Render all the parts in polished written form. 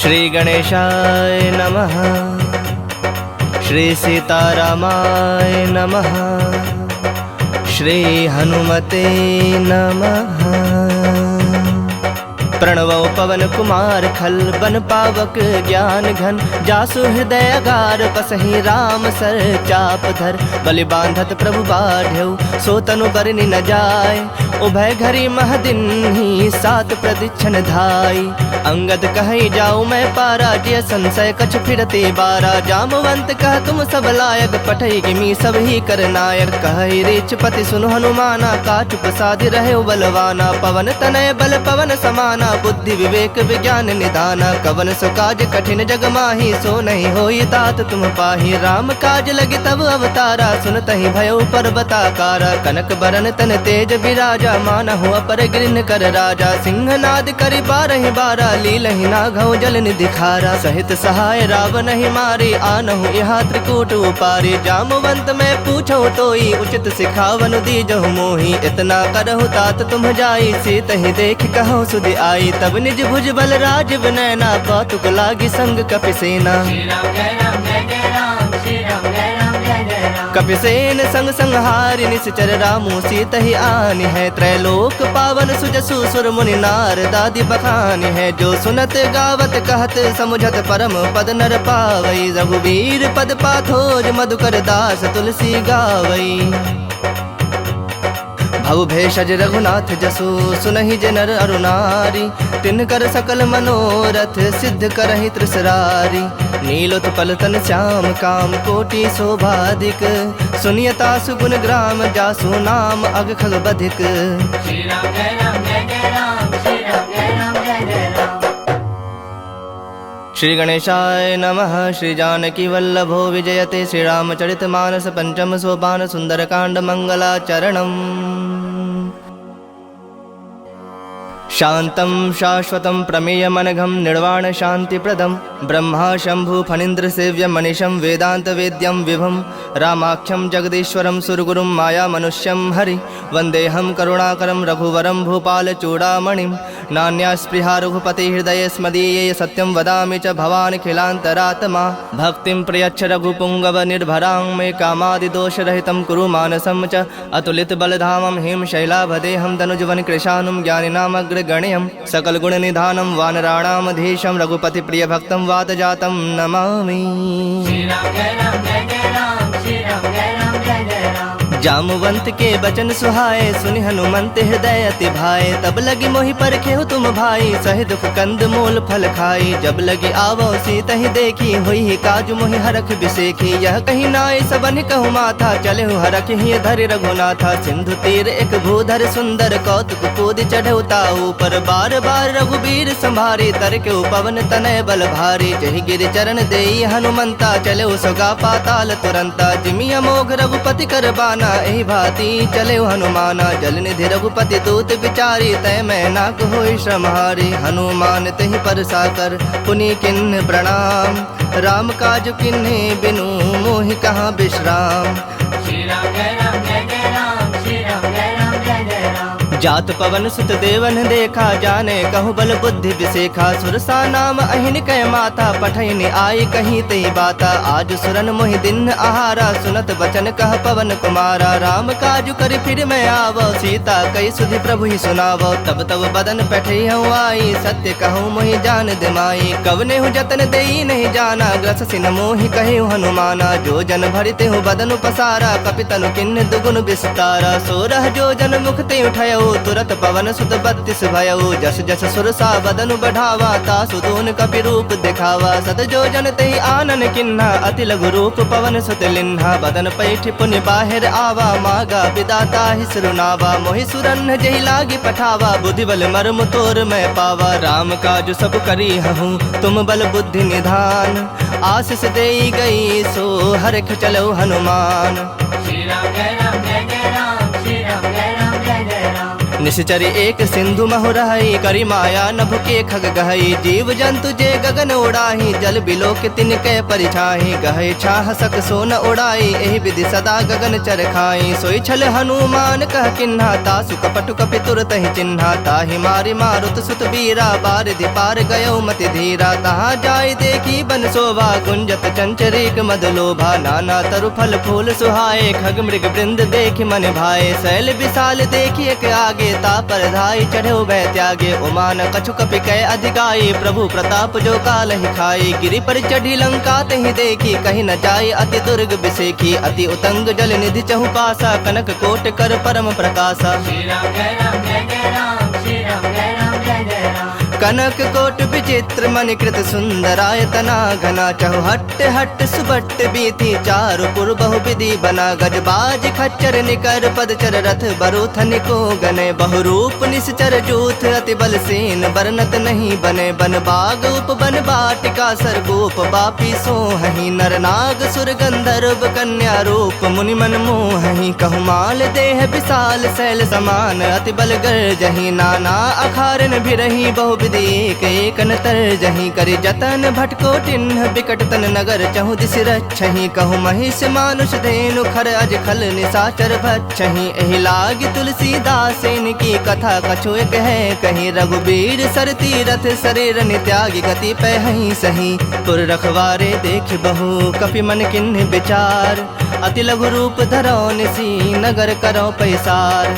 श्री गणेशाय नमः। श्री सीतारामाय नमः। श्री हनुमते नमः। प्रणवो पवन कुमार खल बन पावक ज्ञान घन जासु हृदय अगार बसहि राम सर चाप धर बलि बांधत प्रभु बाढ़ऊ सो तनु बरनि न जाय उभय घरी महदिन ही सात प्रदीक्षण धाई अंगद कहि जाऊँ मैं पारा जिय संशय कछ फिरते बारा जामवंत कह तुम सब लायक पठई गिमी सब ही कर नायक कहि रीच पति सुनु हनुमाना काचु प्रसादि रहे बलवाना पवन तनय बल पवन समाना बुद्धि विवेक विज्ञान निदाना कवन सो काज कठिन जग माही सो नहीं होई तात तुम पाही राम काज लगे तब अवतारा सुनतहि भयो पर्वताकारा कनक बरन तन तेज विराजा मानहु अपर गिरिन कर राजा सिंहनाद करि बारहि बारा लीलहि नाघौ जल निधि खारा सहित सहाय रावण ही मारे आनहु यहाँ त्रिकूट उपारे जामवंत मैं पूछो तोई उचित सिखावन दीजहु मोही इतना करहु तात तुम जाई सीत ही देख कहो सुधि आई तब निज भुज बल राज विनयना कौतुक लागी संग कपिसेना कपिसेन संग संहारि निश्चर रामु सीत ही आनि है त्रैलोक पावन सुजसु सुर मुनि नार दादी बखानि है जो सुनत गावत कहत समुझत परम पद नर पावई रघुवीर पद पाथोज मधुकर दास तुलसी गावई भव भेषज रघुनाथ जसु सुनहि जनर अरुनारी तिनकर सकल मनोरथ सिद्ध करहि त्रिसरारी नीलोत्पल तन श्याम काम कोटि शोभाधिक सुनियता सुगुण ग्राम जासु नाम अग खग बधिक। श्री राम जय राम जय जय राम श्री राम जय राम जय जय राम। श्री गणेशाय नमः। श्री जानकी वल्लभो विजयते श्री रामचरित मानस पंचम सोपान सुंदरकांड मंगलाचरणम्। शांतं शाश्वतं प्रमेयमनघं निर्वाण शांतिप्रदं ब्रह्मा शंभु फणीन्द्र सेव्य मनीषं वेदांत वेद्यं विभुं रामाख्यं जगदीश्वरं सुरगुरुं माया मनुष्यं हरि वंदेहं करुणाकरं रघुवरं भूपाल चूड़ामणिं नान्या स्पृहा रघुपति हृदये स्मदीये सत्यं वदामि च भवानिखिलान्तरात्मा भक्तिं प्रयच्छ रघुपुंगव निर्भरां मे कामादिदोषरहितं कुरु मानसं च अतुलित बलधामं हिम शैलाभदेहं तनुजवन कृशानुं ज्ञानिनामग्रगण्यं सकल गुण निधानं वानराणामधीशं रघुपति प्रिय भक्तं वातजातं नमामि। श्री राम जय राम जय जय राम श्री राम जय राम जय जय राम। जामवंत के बचन सुहाए सुनि हनुमंत हृदय अति भाए तब लगी मोहि परखेहु तुम भाई सहि दुख कंद मूल फल खाई जब लगी आवो सीत ही देखी हुई ही काजु मोहि हरख बिसेखी यह कहीं नाय सबन कहु माथा चले हरख ही धरि रघुनाथा सिंधु तीर एक भूधर सुंदर कौतुक कूद चढ़ऊ ताऊ पर बार बार रघुबीर संभारी तर के पवन तनय बल भारी जहि गिर चरण देई हनुमंता चले सोगा पाताल तुरंता जिमि अमोघ रघुपति कर बाना एहि भांति चले हनुमाना जल निधि रघुपति दूत विचारी तय मैं नाक होई श्रमहारी हनुमान तहि पर साकर पुनि किन्ह प्रणाम राम काज किन्हे बिनु मोहि कहाँ विश्राम। श्री राम जय राम जय जय राम श्री राम जय राम जय जय राम। जात पवन सुत देवन देखा जाने कहु बल बुद्धि विसेखा सुरसा नाम अहिन कै माता पठैन आई कहीं तई बाता आज सुरन मोहि दिन आहारा सुनत बचन कह पवन कुमारा राम काजु कर फिर मैं आवो सीता कई सुधि प्रभु ही सुनावो तब तब बदन पैठई हूँ आई सत्य कहूँ मोहि जान दिमाई कवने हूँ जतन देई नहीं जाना ग्रस सिन मोहि कहे हनुमाना जो जन भरिते हूँ बदन पसारा कपितनु किन्न दुगुन विस्तारा सोरह जो जन मुखते उठयो तुरत पवन सुत 32 भयऊ जस जस सुरसा बदनु बढ़ावा तासु दून कपि रूप दिखावा सत जो जन तहि आनन किन्हा अति लघु रूप पवन सुत लिन्हा बदन पैठ पुनि बाहिर आवा मागा विदाता ही सुनावा मोहि सुरन जहि लागी पठावा बुद्धि बल मर्म तोर मैं पावा राम काज सब करी हूँ तुम बल बुद्धि निधान आशीष देई गई सो हरख चलो हनुमान। श्री राम जय राम जय जय राम श्री राम जय राम जय जय राम। निश्चर एक सिंधु महु रही, करी माया नभ के खग गहई। जीव जंतु जे गगन उड़ाही, जल बिलो के तिनके परिछाही। गहे छाह सक सोन उड़ाई, एहि विधि सदा गगन चर खाई। सोई छल हनुमान कह किन्हा, तासु कपटु कपि तुरत ही चिन्हा। ताहि मारि मारुत सुत बीरा, बारिधि पार गयो मति धीरा। तहाँ जाय देखी बन शोभा, गुंजत चंचरीक मद लोभा। नाना तरु फल फूल सुहाए, खग मृग वृंद देखि मन भाए। शैल विशाल देखि एक आगे, तापर धाई चढ़ो भय त्यागे। उमान कछु कपि कै अधिकाई, प्रभु प्रताप जो काल ही खाई। गिरि पर चढ़ी लंका तहि देखी, कहीं न जाय अति दुर्ग बिसेखी। अति उतंग जल निधि चहु पासा, कनक कोट कर परम प्रकाशा। श्री राम जय राम जय जय राम, श्री राम जय राम जय जय राम। कनक कोट विचित्र मणिकृत सुंदरायतना घना। चहु हट्ट हट्ट सुबट्ट बीथी, चारु पुर बहु विधि बना। गजबाज खच्चर निकर पदचर, रथ बरूथन को गने। बहुरूप निश्चर जूथ, अति बल सेन बरनत नहीं बने। बन बाग उपवन बाटिका, सरगोप बापी सोहहि। नर नाग सुर गंधर्व कन्या रूप, मुनि मन मोहहि। कहु माल देह विशाल शैल समान, अति बल गर्जहि। नाना अखारन भिरहि, बहु विधि एक एक नतर जहीं। करि जतन भटको टिन्ह, बिकट तन नगर चहु दिस रक्षहि। कहु महिष मानुष धेनु, खर अज खल निशाचर भक्षहि। एहि लागी तुलसीदासेन की कथा, कछु एक है कहीं। रघुबीर सर तीरथ शरीर नित्यागी, गति पहहि सही। पुर रखवारे देख बहु, कपि मन किन्ह विचार। अति लघु रूप धरो निसी, नगर करो पैसार।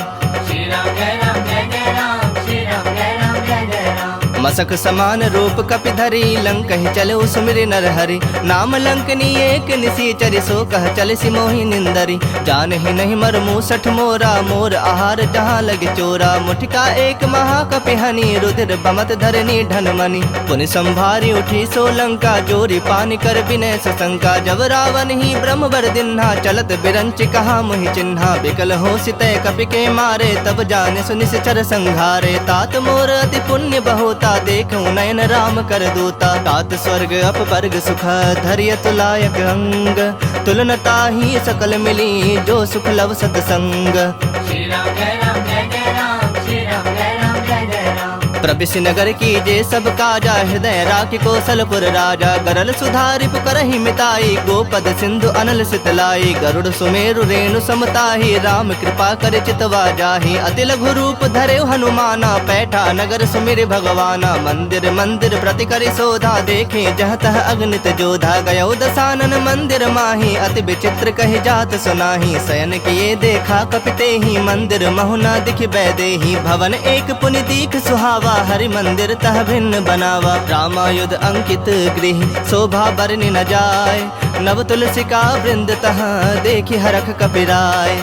श्री राम जय राम जय जय राम, श्री राम जय राम जय जय राम। मसक समान रूप कपि धरी, लंक ही चले सुमिरि नर हरि। नाम लंकनी एक निसीचरि, सो कह चल सी मोहि निंदरी। जान ही नहीं मर मूसठ मोरा, मोर आहार जहाँ लगे चोरा। मुठिका एक महाकपि हनि, रुधिर बमत धरनी ढनमनि। पुनि संभारी उठी सो लंका, जोरी पानी कर विनय सशंका। जब रावण ही ब्रह्म बर दिन्हा, चलत बिरंच कहा मुहि चिन्हा। बिकल हो सितय कपि के मारे, तब जाने सुनिश्चर संघारे। तात मोर अति पुण्य बहुता, देखूं नयन राम कर दूता। तात स्वर्ग अपवर्ग सुख, धरिय तुलायक अंग। तुलनता ही सकल मिली, जो सुख लव सतसंग। श्री राम जय राम जय जय राम, श्री राम जय राम जय जय राम। प्रविश नगर की जे सब काजा, हृदय राखि कौशलपुर राजा। गरल सुधारि पुकरहि मिताई, गोपद सिंधु अनल सितलाई। गरुड़ सुमेरु रेणु समताहि, राम कृपा कर चितवा जाहि। अति लघु रूप धरे हनुमाना, पैठा नगर सुमिर भगवाना। मंदिर मंदिर प्रति करि शोधा, देखे जह तह अगणित जोधा। गयो दसानन मंदिर माही, अति विचित्र कहि जात सुनाही। शयन किए देखा कपिते ही, मंदिर महु न दिखि बैदेही। भवन एक पुनि दीख सुहावा, हरि मंदिर तह भिन्न बनावा। रामायुध अंकित गृह, शोभा बरनि न जाय। नव तुलसी का वृंद, तह देखि हरख कपिराय।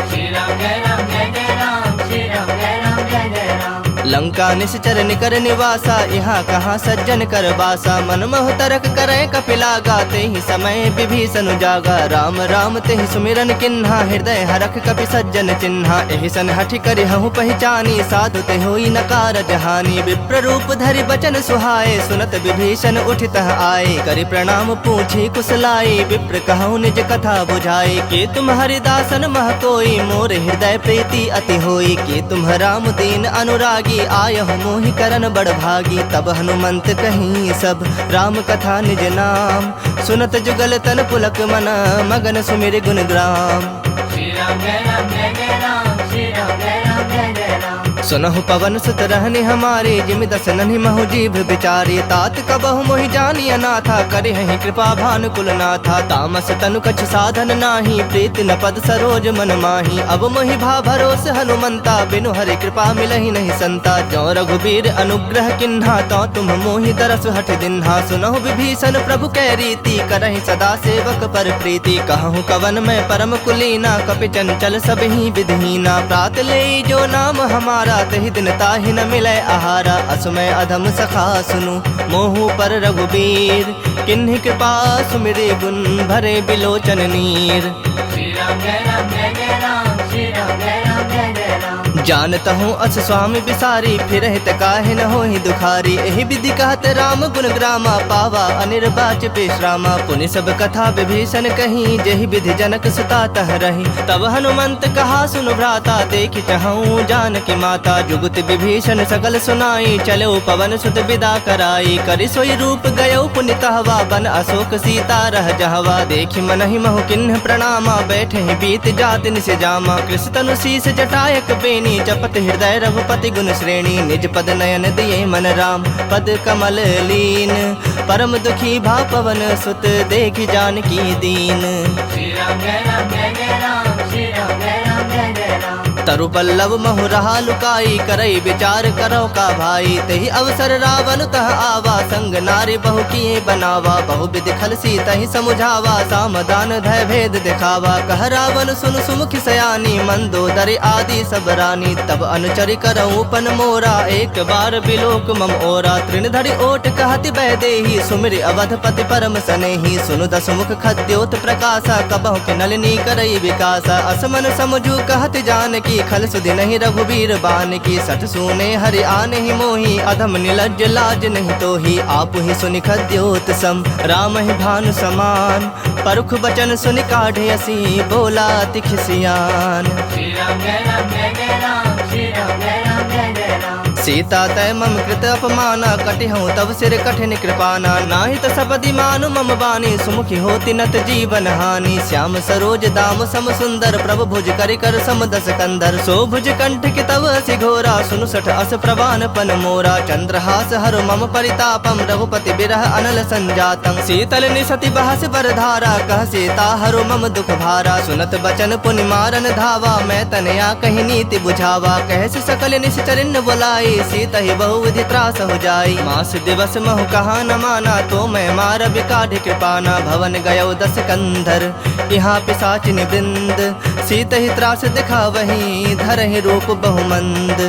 श्री राम जय राम जय जय राम, श्री राम जय राम जय जय राम। लंका निश्चर निकर निवासा, यहाँ कहाँ सज्जन कर बासा। मन मोह तरक करे कपिलागा, ते ही समय विभीषण जागा। राम राम ते ही सुमिरन किन्हा, हृदय हरख कपि सज्जन चिन्हा। एहि सन हठि करि हहु पहचानी, साधु ते होई न कारज हानि। विप्र रूप धरि बचन सुहाए, सुनत विभीषण उठितः आए। करि प्रणाम पूछी कुशलाई, विप्र कहु निज कथा बुझाई। के तुम हरिदासन मह कोई, मोर हृदय प्रीति अति होई। के तुम राम दीन अनुरागी, आयहु मोहि करन बड़ भागी। तब हनुमंत कहीं सब, राम कथा निज नाम। सुनत जुगल तन पुलक मना, मगन सुमिर गुण ग्राम। श्री राम जय राम जय जय राम, श्री राम जय राम जय जय राम। सुनहु पवन सुत रहनि हमारे, जिमि दस नन्हि महु जीभ बिचारी। तात कबहु मोहि जानी अनाथा, करिहहि कृपा भानुकुल नाथा। तामस तनु कछ साधन नाही, प्रीति न पद सरोज मन माही। अब मोहि भा भरोस हनुमंता, बिनु हरि कृपा मिलहि नहीं संता। जो रघुबीर अनुग्रह किन्हा, तो तुम मोहि दरस हठ दिन्हा। सुनहु विभीषण प्रभु कै रीति, करहि सदा सेवक पर प्रीति। कहूँ कवन मैं परम कुलीना, कपि चंचल सब ही विधहीना। प्रात ले जो नाम हमारा, तहि दिन ताहि न मिलै आहारा। असमय अधम सखा सुनु, मोहु पर रघुबीर। किन्हि कृपा सुमिरि गुण, भरे बिलोचन नीर। श्री राम जय राम जय जय राम, श्री राम जय राम जय जय राम। जानता हूँ अस स्वामी बिसारी, फिर हित काहे न होहि दुखारी। एहि विधि कहत राम गुण ग्रामा, पावा अनिर्वाच पेशरामा। पुनि सब कथा विभीषण कही, जेहि विधि जनक सुता तह रही। तब हनुमंत कहा सुन भ्राता, देखि चहूँ जानकी माता। जुगुत विभीषण सकल सुनाई, चलो पवन सुत विदा कराई। करि सोई रूप गयो पुनि तहवा, बन अशोक सीता रह जहवा। देखि मनहि महु किन्ह प्रणामा, बैठे बीत जाति निस जामा। कृष तनु शीस जटायक बेनी, जपत हृदय रघुपति गुण श्रेणी। निज पद नयन दिए मन राम, पद कमल लीन। परम दुखी भा पवन सुत, देखि जानकी दीन। श्री राम जय राम जय जय राम, श्री राम जय राम जय जय राम। तरु पल्लव महु रहा लुकाई, करई विचार करो का भाई। तेहि अवसर रावण तह आवा, संग नारी बहु किए बनावा। बहु विधि खल सी तहि समुझावा, सामदान धय भेद दिखावा। कह रावण सुन सुमुखी सयानी, मंदोदरी आदि सब रानी। तब अनुचरि करऊँ पन मोरा, एक बार बिलोक मम ओरा। तृण धरि ओट कहति बह देही, सुमिर अवधपति परम सनेही। सुनु दस मुख खद्योत प्रकाशा, कबहु के नलिनी करई विकासा। असमन समझू कहत जानकी, खल सुधि नहीं रघुबीर बान की। सठ सूने हरि आने ही मोही, अधम निलज्ज लाज नहीं तोही। आप ही सुनि खद्योत सम, राम ही भानु समान। परुख बचन सुनि काढ़े असी, बोला तिख सियान। श्री राम जय राम जय जय राम, श्री राम जय राम जय जय राम। सीता तय मम कृत अपमाना, कटिहूँ तब सिर कठिन कृपाना। नाही त सपदि मानु मम बानी, सुमुखी होती नत जीवन हानि। श्याम सरोज दाम सम सुंदर, प्रभु भुज करि कर सम दस कंधर। सो भुज कंठ के तव असि घोरा, सुनु सठ अस प्रवान पन मोरा। चंद्रहास हर मम परितापम, रघुपति बिरह अनल संजातम। शीतल निसति बहस बर धारा, कह सीता हरो मम दुख भारा। सुनत बचन पुनि मारन धावा, मैं तनया कही नीति बुझावा। कहस सकल निश्चरिन बुलाई, सीता ही बहु विधि त्रास हो जाई। मास दिवस महु कहा न माना, तो मैं मार बिकाढ़ कृपाना। भवन गयो दस कंधर, यहाँ पिशाचिन वृंद। सीता ही त्रास दिखा वही, धरहि रूप बहुमंद।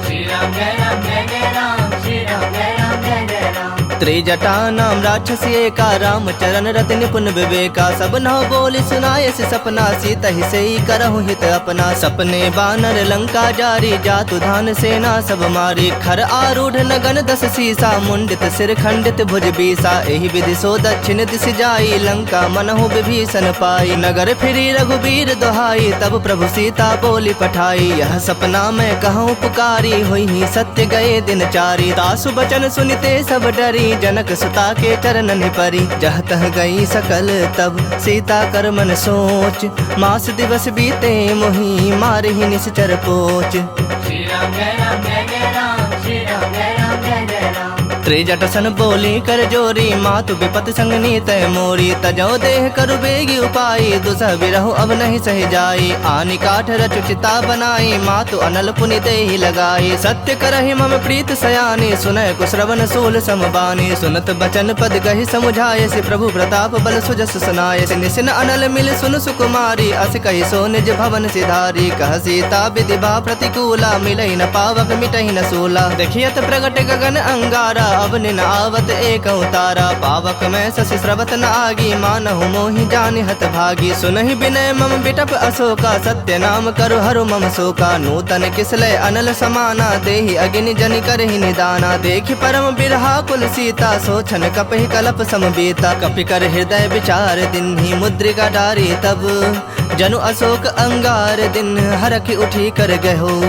श्री राम जय राम जय जय राम, श्री राम जय राम जय जय राम। त्रिजटा नाम राक्षसी एका, राम चरण रति निपुण विवेका। सब नौ बोली सुनाय से सपना, सीता ही से ही करहु हित अपना। सपने बानर लंका जारी, जातु धान सेना सब मारी। खर आरूढ़ नगन दस सीसा, मुंडित सिर खंडित भुज बीसा। एहि विधि सो दक्षिण दिश जाई, लंका मनहु विभीषण पाई। नगर फिरी रघुबीर दोहाई, तब प्रभु सीता बोली पठाई। यह सपना मैं कहूँ पुकारी, हुई ही सत्य गए दिन चारी। तासु बचन सुनिते सब डरी, जनक सुता के चरणन परी। जह तह गई सकल तब, सीता कर मन सोच। मास दिवस बीते मोही, मारहि निश्चर पोच। श्री राम जय राम जय जय राम, श्री राम जय राम जय जय राम। त्रिजट सन बोली कर जोरी, मातु विपत संग नीत मोरी। तजो देह करु बेगी उपाई, दुसह बिरहु अब नहीं सह जाई। आनि काठ रचु चिता बनाई, मातु अनल पुनि देहि लगाई। सत्य करहि मम प्रीत सयानी, सुनय कुश्रवण सूल समबानी। सुनत बचन पद गहि समुझाय, से प्रभु प्रताप बल सुजस सुनाय। से निसिन अनल मिल सुन सुकुमारी, अस कहि सो निज भवन सिधारी। कह सीता विधि बा प्रतिकूला, मिलहि न पावक मिटहि न सूला। देखियत प्रगट गगन अंगारा, अब निन आवत एक उतारा। पावक में शशि स्रवत न आगी, मानहु मोहि जानि हत भागी। सुनहि विनय मम बिटप अशोका, सत्य नाम करु हरु मम शोका। नूतन किसलय अनल समाना, देहि अग्नि जनि करहि निदाना। देखि परम बिरहा कुल सीता, सोचन कपहि कलप समबीता। कपि कर हृदय विचार दिन्हि, मुद्रिका डारी तब। जनु अशोक अंगार दिन, हरखि उठी कर गहो।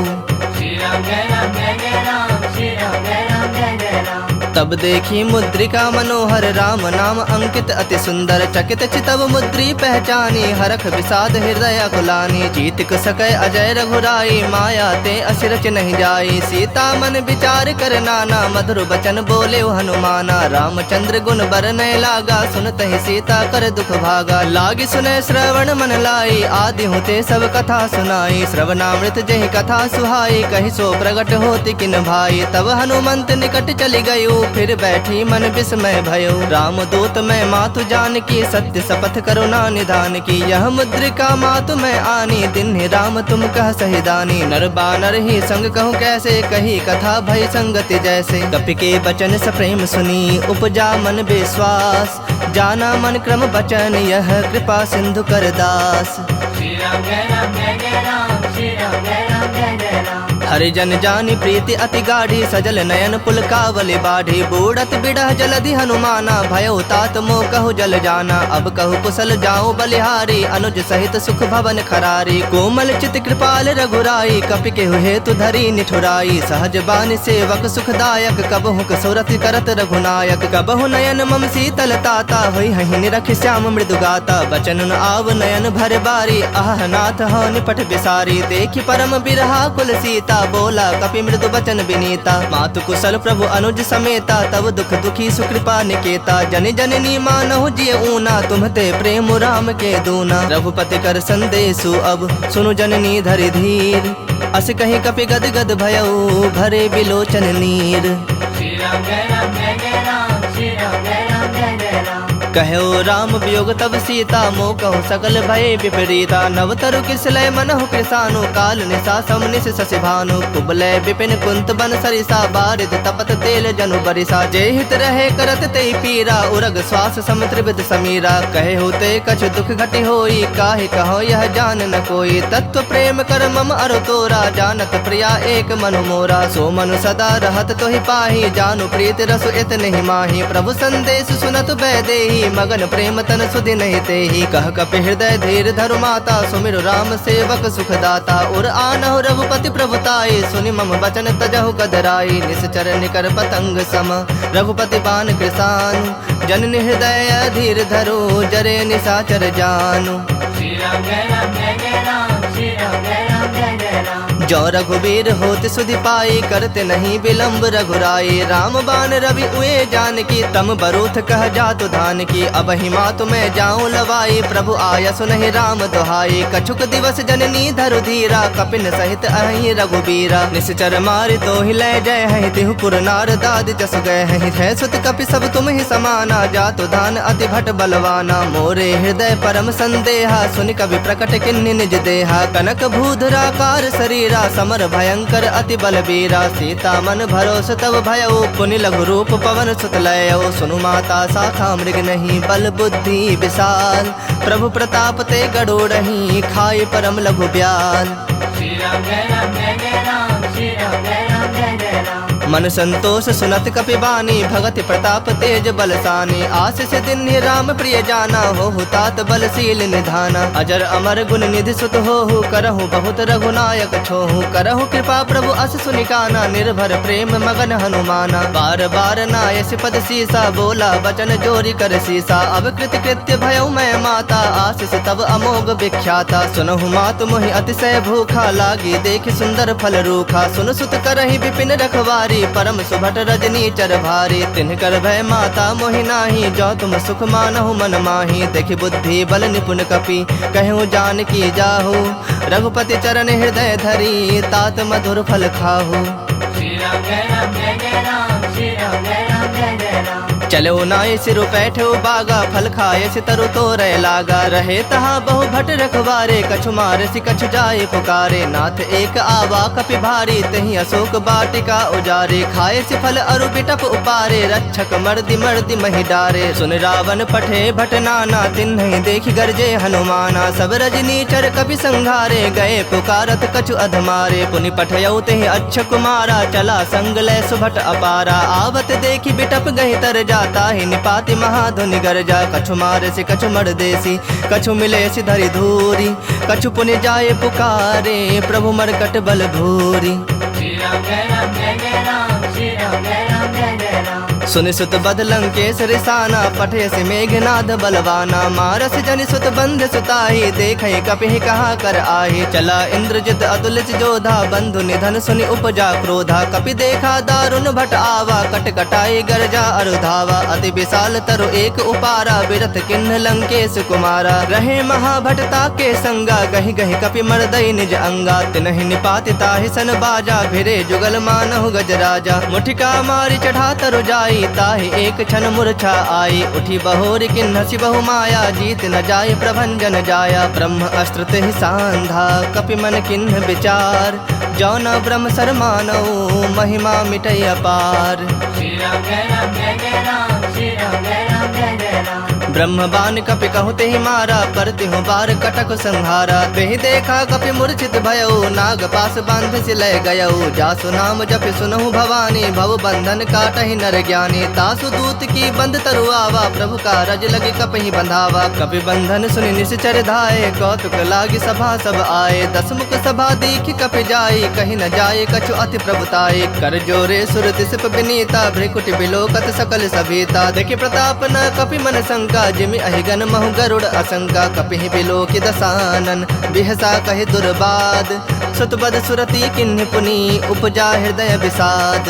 श्री राम जय राम जय जय राम, श्री राम जय राम जय जय राम। तब देखी मुद्रिका मनोहर, राम नाम अंकित अति सुंदर। चकित चितव मुद्री पहचानी, हरख विषाद हृदय अकुलानी। जीत सकै अजय रघुराई, माया ते असिरच नहीं जाई। सीता मन विचार कर नाना, मधुर बचन बोले हनुमाना। रामचंद्र गुण बरनय लागा, सुनत ही सीता कर दुख भागा। लागी सुनय श्रवण मन लाई, आदि होते सब कथा सुनाई। श्रवणामृत जहि कथा सुहाई, कहि सो प्रगट होति किन भाई। तब हनुमंत निकट चली गयो, फिर बैठी मन विस्मय भयो। राम दूत मैं मातु जानकी, सत्य शपथ करुणा निधान की। यह मुद्रिका मातु मैं आनी, दिन राम तुम कह सहिदानी। नर बानर ही संग कहूँ कैसे, कही कथा भय संगति जैसे। कपि के बचन सप्रेम सुनी, उपजा मन विश्वास। जाना मन क्रम बचन, यह कृपा सिंधु कर दास। श्री राम जय राम जय जय राम, श्री राम जय राम जय जय राम। हरिजन जानी प्रीति अति गाढ़ी सजल नयन पुलकावली बाढ़ी बूढ़त बिड़ह जलधि हनुमाना भयो तात मोह कहु जल जाना अब कहु कुशल जाऊं बलिहारी अनुज सहित सुख भवन खरारी कोमल चित कृपाल रघुराई कपि के हेतु धरी निठुराई सहज बानी सेवक सुखदायक कबहु कसुरत करत रघुनायक कबहु नयन मम शीतल ताता होई हहि निरख श्याम मृदु गाता बचन न आव नयन भर बारी आह नाथ हो निपट बिसारी देखि परम बिरहा कुल सीता बोला कपि मृदु बचन विनीता मातु कुशल प्रभु अनुज समेता तब दुख दुखी सुकृपा निकेता जन जननी मानहु जिय ऊना तुम्हते प्रेम राम के दूना रघुपति कर संदेशु अब सुनु जननी धरि धीर अस कहीं कपि गद गद भयउ भरे बिलोचन नीर। श्री राम जय राम जय जय राम श्री राम जय राम जय जय राम कहो राम वियोग तब सीता मोह कहु सकल भय विपरीता नव तरु किसलय मनहु कृसानु काल निशा समनिस शशि भानु कुबलय विपिन कुंत बन सरिसा बारिद तपत तेल जनु बरिसा जय हित रहे करत ते पीरा उरग श्वास सम त्रिविध समीरा कहे होते कछ दुख घटि होई काहे कहो यह जान न कोई तत्व प्रेम कर मम अरु तोरा जानत प्रिया एक मनु मोरा सो मनु सदा रहत तोहि पाही जानु प्रीत रसु इत नहीं माही प्रभु संदेश सुनत बैदेही मगन प्रेम तन सुधि नहीं तेहि कह कपि हृदय धीर धरु माता सुमिरु राम सेवक सुखदाता उर आनहु रघुपति प्रभुताई सुनि मम बचन तजहु कदराई निश्चर निकर पतंग सम रघुपति बान कृसानु जननि हृदय धीर धरो जरे निशाचर जानु। श्री राम जय राम जय जय राम श्री राम जय राम जय जय राम जो रघुबीर होत सुधि पाई करते नहीं विलम्ब रघुराई राम बान रवि उए जान की तम बरूथ कह जातु धान की अब हिमा तुम्हें जाऊं लवाई प्रभु आया सुनहि राम दुहाई कछुक दिवस जननी धरु धीरा कपिन सहित अहि रघुबीरा निश्चर मारि तो ही लय जय है तिहु पुर नार दाद जस गए है सुत कपि सब तुम ही समाना जातु धान अति भट बलवाना मोरे हृदय परम संदेहा सुनि कवि प्रकट किन्नि निज देहा कनक भूधराकार शरीरा समर भयंकर अति बलबीरा सीता मन भरोस तब भयउ पुनि लघु रूप पवन सुत लयउ सुनु माता शाखा मृग नहीं बल बुद्धि विशाल प्रभु प्रताप ते गड़ोड़हि खाई परम लघु ब्याल। श्री राम जय राम जय जय राम श्री राम जय राम जय जय राम मन संतोष सुनत कपि बानी भगति प्रताप तेज बलसानी आशीष दिन राम प्रिय जाना हो तात बलशील निधाना अजर अमर गुण निधि सुत हो करहु बहुत रघुनायक छोहु करहु कृपा प्रभु अस सुनिकाना निर्भर प्रेम मगन हनुमाना बार बार नायस पद सीसा बोला वचन जोरी कर सीसा अब कृत कृत्य भयउ मैं माता आशीष तब अमोघ विख्याता सुनहु मातु मोहि अतिशय भूखा लागी देखि सुंदर फल रूखा सुन सुत करहि विपिन रखवारी परम सुभट रजनी चर भारी तिन्ह कर भय माता मोहि नाही जो तुम सुख मानहु मन माही देखि बुद्धि बल निपुण कपि कहूँ जान की जाहु रघुपति चरण हृदय धरी तात मधुर फल खाहु। श्री राम जय राम जय जय राम श्री राम जय राम जय जय राम चलो नाय सिरु बैठो बागा फल खाए सितरु तो रह लागा रहे तहा बहु भट रखवारे कछु मार सि कछु जाए पुकारे नाथ एक आवा कपि भारी तही अशोक बाटिका उजारे खाए सि फल अरु बिटप उपारे रक्षक मर्दि मर्दि महि डारे सुन रावण पठे भट नाना तिन्हि देखि गरजे हनुमाना सब रजनी चर कपि संघारे गए पुकारत कछु अधमारे पुनि पठयउ तेहि अच्छ कुमारा चला संग लय सुभट अपारा आवत देखि बिटप गहि तर जाता ही निपाति महाधुनि गरजा कछु मारे से कछु मर देसी कछु मिले सि धरि धूरी कछु पुनि जाए पुकारे प्रभु मरकट बल भूरी। श्री राम जय राम जय जय राम श्री राम जय राम जय जय राम सुनि सुत बद लंकेश रिसाना पठे से मेघनाद बलवाना मारस जनि सुत बंध सुताही देखे कपि कहा कर आही चला इंद्रजित अतुलित जोधा बंधु निधन सुनि उपजा क्रोधा कपि देखा दारुण भट आवा कट कटाई गरजा अरुधावा अति विशाल तरु एक उपारा बिरथ किन्ह लंकेश कुमारा रहे महाभटता के संगा गहि गहि कपि मरदई निज अंगा तिनहि निपाति ताहि सन बाजा भिरे जुगल मानहु गजराजा मुठिका मारी चढ़ा तरु जाई ताहि एक क्षण मूर्छा आई उठी बहोरी किन्हसि बहु माया जीत न जाय प्रभंजन जाया ब्रह्म अस्त्र तेहि सांधा कपि मन किन्ह विचार जौन ब्रह्म सर मानऊ महिमा मिटय अपार। श्री राम जय राम जय जय राम श्री राम जय राम जय जय राम ब्रह्म बाण कपि कहते ही मारा, परति हूँ बार कटक संहारा। तेहि देखा कपि मूर्छित भयउ, नाग पास बांध से लय गयउ। जासु नाम जपि सुनहु भवानी, भव बंधन काटहि नर ज्ञानी। तासु दूत की बंद तरुआवा, प्रभु का रज लगे कपहि बंधावा। कपि बंधन सुनि निश्चर धाये, कौतुक लागी सभा सब आए। दसमुख सभा दीख कपि जाई, कहीं न जाए कछु अति प्रभुताई। कर जोरे सुर दिसप विनीता, भ्रिकुटि बिलोकत सकल सभीता। देखि प्रताप न कपि मन शंका, जिमि अहिगन महु गरुड़ असंका। कपिहि बिलोकि दसानन, बिहसा कहि दुर्बाद। सुतबद सुरति किन्हि पुनि, उपजा हृदय विषाद।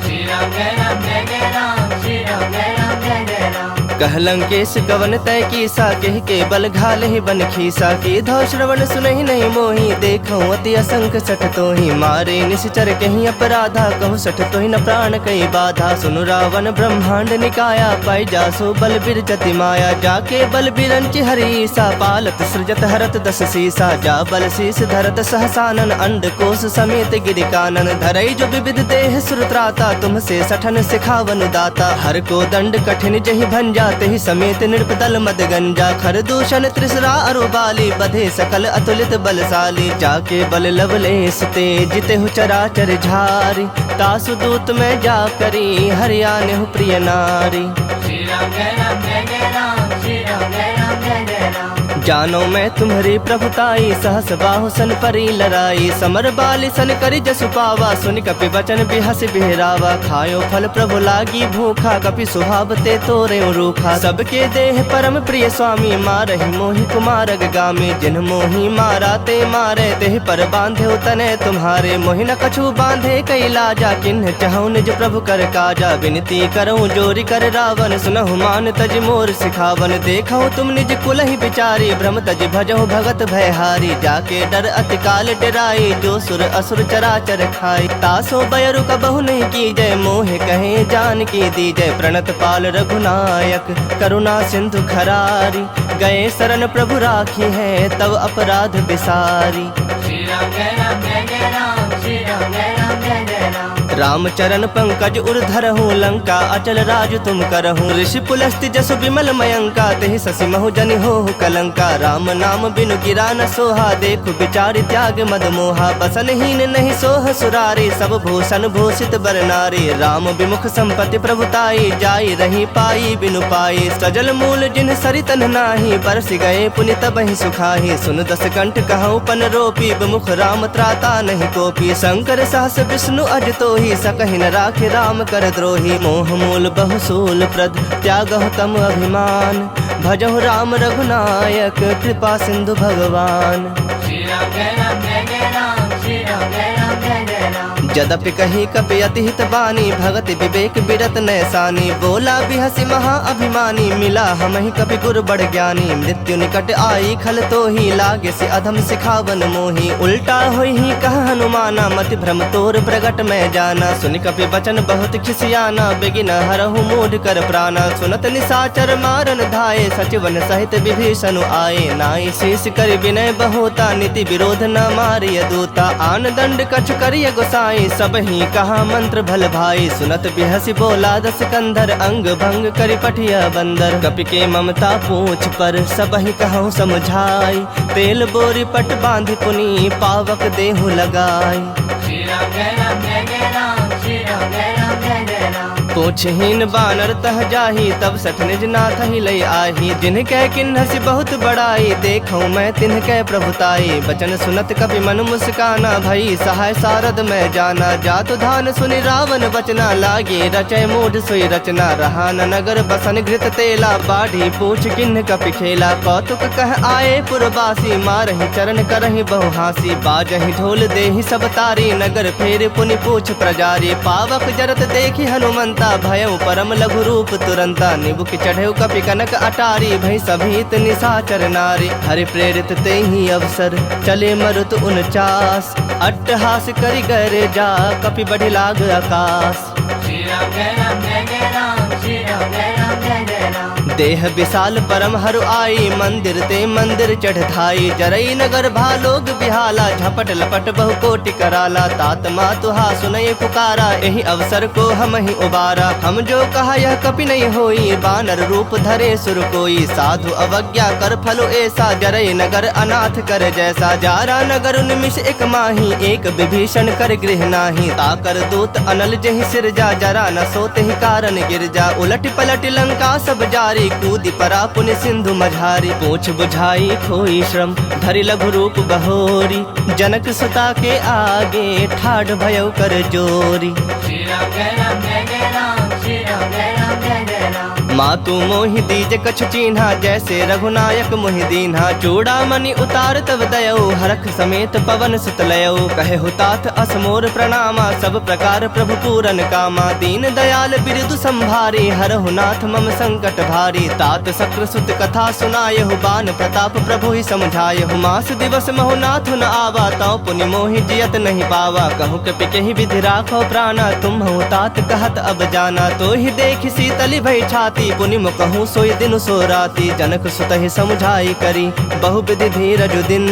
श्री राम जय राम जय जय राम, श्री राम जय राम जय जय राम। कहलंकेश गवन तय कीसा, कह के बल घाल ही बन खीसा। की धौ श्रवण सुनहि नहीं मोही, देखऊं अति असंख सठ तोहि। मारे निश्चर कहीं अपराधा, कहु सठ तोहि न प्राण कई बाधा। सुनु रावण ब्रह्मांड निकाया, पाई जासो बल बिरजति माया। जाके बल बिरंचि हरीसा, पालत सृजत हरत दस सीसा। जा बल शीस धरत सहसानन, अंड कोश समेत गिरिकानन। धरई जो विविध देह सुरत्राता, तुमसे सठन सिखावन दाता। हर को दंड कठिन जहि भंजा, ही समेत नृपदल मद गंजा। खर दूषण त्रिसरा अरुबाली, बधे सकल अतुलित बलशाली। जाके बल लवलेस ते, जिते हु चराचर झारी। तासु दूत में जा करी, हरियाने हु प्रिय नारी। श्री राम जय राम जय जय राम, श्री राम जय राम जय जय राम। जानो मैं तुम्हारी प्रभुताई, सहस बाहु सन परी लड़ाई। समर बाली सन करी जसु पावा, सुनि कपि वचन बिहस बिहरावा। खायो फल प्रभु लागी भूखा, कपि सुहावते तोरे रूखा। सबके देह परम प्रिय स्वामी, मारहि मोहि कुमारग गामी। जिन मोहि मारा ते मारे, तेहि पर बांधे तने तुम्हारे। मोहि न कछु बांधे कई लाजा, किन्ह चाहूं निज प्रभु कर काजा। विनती करऊं जोरी कर रावण, सुनहु मान तज मोर सिखावन। देखऊं तुम निज कुलहि बिचारी, भ्रम तज भजहु भगत भयहारी। जाके डर अति काल डराई, जो सुर असुर चराचर खाई। तासो बयरु कबहु नहीं कीजय, मोहे कहे जान की दीजय। प्रणत पाल रघुनायक, करुणा सिंधु खरारी। गए शरण प्रभु राखी है, तब अपराध बिसारी। श्री राम जय राम जय जय राम, श्री राम जय राम जय जय राम। राम चरण पंकज उर्धरहु, लंका अचल राज तुम करहु। ऋषि पुलस्ति जसु विमल मयंका, तेहि ससि महु जनि होहु कलंका। राम नाम बिनु गिरा न सोहा, देखु बिचारि त्याग मद मोहा। बसनहीन नहीं सोह सुरारी, सब भूषण भूषित बर नारी। राम विमुख संपत्ति प्रभुताई, जाई रही पाई बिनु पाई। सजल मूल जिन सरितन नाही, बरस गए पुनि तबहि सुखाही। सुन दस कंठ कहूँ पन रोपी, विमुख राम त्राता नहीं कोपी। शंकर सहस विष्णु अज तोहि, सकहि न राखे राम कर द्रोही। मोह मूल बहुसूल प्रद, त्यागहु तम अभिमान। भजहु राम रघुनायक, कृपा सिंधु भगवान। श्री राम जय राम जय जय राम, श्री राम जय राम जय जय राम। जदपि कही कपि अति हित बानी, भगति विवेक बिरत नैसानी। बोला बिहसि महा अभिमानी, मिला हमहि कपि गुर बड़ ज्ञानी। मृत्यु निकट आई खल तोहि, लागे से अधम सिखावन मोहि। उल्टा होई ही कह हनुमाना, मति भ्रम तोर प्रगट में जाना। सुनि कपि वचन बहुत खिसियाना, बेगिन हरहु मूढ़ कर प्राणा। सुनत निशाचर मारन धाये, सचिवन सहित विभीषण आए। नाई शेष कर विनय बहुता, नीति विरोध न मारिय दूता। आन दंड कछ करिय गोसाई, सब ही कहा मंत्र भल भाई। सुनत बिहसि बोला दस कंधर, अंग भंग करि पठिया बंदर। कपि के ममता पूछ पर, सब ही कहूँ समझाई। तेल बोरी पट बांधि पुनि, पावक देहु लगाई। श्री राम जय राम जय जय राम, श्री राम जय राम जय जय राम। पूछहीन बानर तह जाही, तब सठ निज नाथ ही लई आही। जिनकै किन्हसि बहुत बड़ाई, देखऊं मैं तिनकै प्रभुताई। बचन सुनत कपि मन मुस्काना, भई सहाय सारद में जाना। जातु धान सुनि रावण बचना, लागे रचय मूढ़ सोई रचना। रहा न नगर बसन घृत तेला, बाढ़ी पूछ किन्ह कपि खेला। कौतुक कह आए पुरवासी, मारहि चरण करहि बहु हासी। बाजहि ढोल देहि सब तारी, नगर फेर पुनि पूछ प्रजारी। पावक जरत देखि हनुमंता, भयउ परम लघु रूप तुरंता। निबुक चढ़ेउ कपि कनक अटारी, भई सभीत निशाचर नारी। हरि प्रेरित तेहि अवसर, चले मरुत 49। अट्टहास करि गरे जा, कपि बढ़ि लाग आकाश। श्री राम जय राम जय जय राम, श्री राम जय राम जय जय राम। देह विशाल परम हरु आई, मंदिर ते मंदिर चढ़ धाई। जरई नगर भालोग बिहाला, झपट लपट बहु कोटि कराला। तात मातुहा सुनय पुकारा, यही अवसर को हम ही उबारा। हम जो कहा यह कपि नहीं होई, बानर रूप धरे सुर कोई। साधु अवज्ञा कर फलो ऐसा, जरई नगर अनाथ कर जैसा। जारा नगर निमिष एक माही, एक विभीषण कर गृह नाही। ताकर दूत अनल जहि सिरजा, जरा न सोते ही कारण गिरजा। उलट पलट लंका सब जारी, कूदी परा पुण्य सिंधु मझारी। पूछ बुझाई खोई श्रम, धरि लघु रूप बहोरी। जनक सुता के आगे, ठाढ़ भयउ कर जोरी। श्री राम जय राम जय जय राम, श्री राम जय राम जय जय राम। मातु मोहि दीज कछु चीन्हा, जैसे रघुनायक मोहि दीन्हा। चूड़ामणि उतार तब दयऊ, हरख समेत पवन सुत लयऊ। कहे हुतात असमोर प्रणामा, सब प्रकार प्रभु पूरन कामा। दीन दयाल बिरदु संभारी, हरहु नाथ मम संकट भारी। तात शक्र सुत कथा सुनायहु, बान प्रताप प्रभु ही समझायहु। मास दिवस महु नाथ न आवा, तौ पुनि मोहि जियत नहीं पावा। कहूँ कपि केहि विधि राखो प्राणा, तुम हूँ तात कहत अब जाना। तो ही देख शीतली भई छाती, पुनि मुकहूँ सोई दिन सो राती। जनक सुतहि समुझाई करी, बहु विधि धीरज दिन।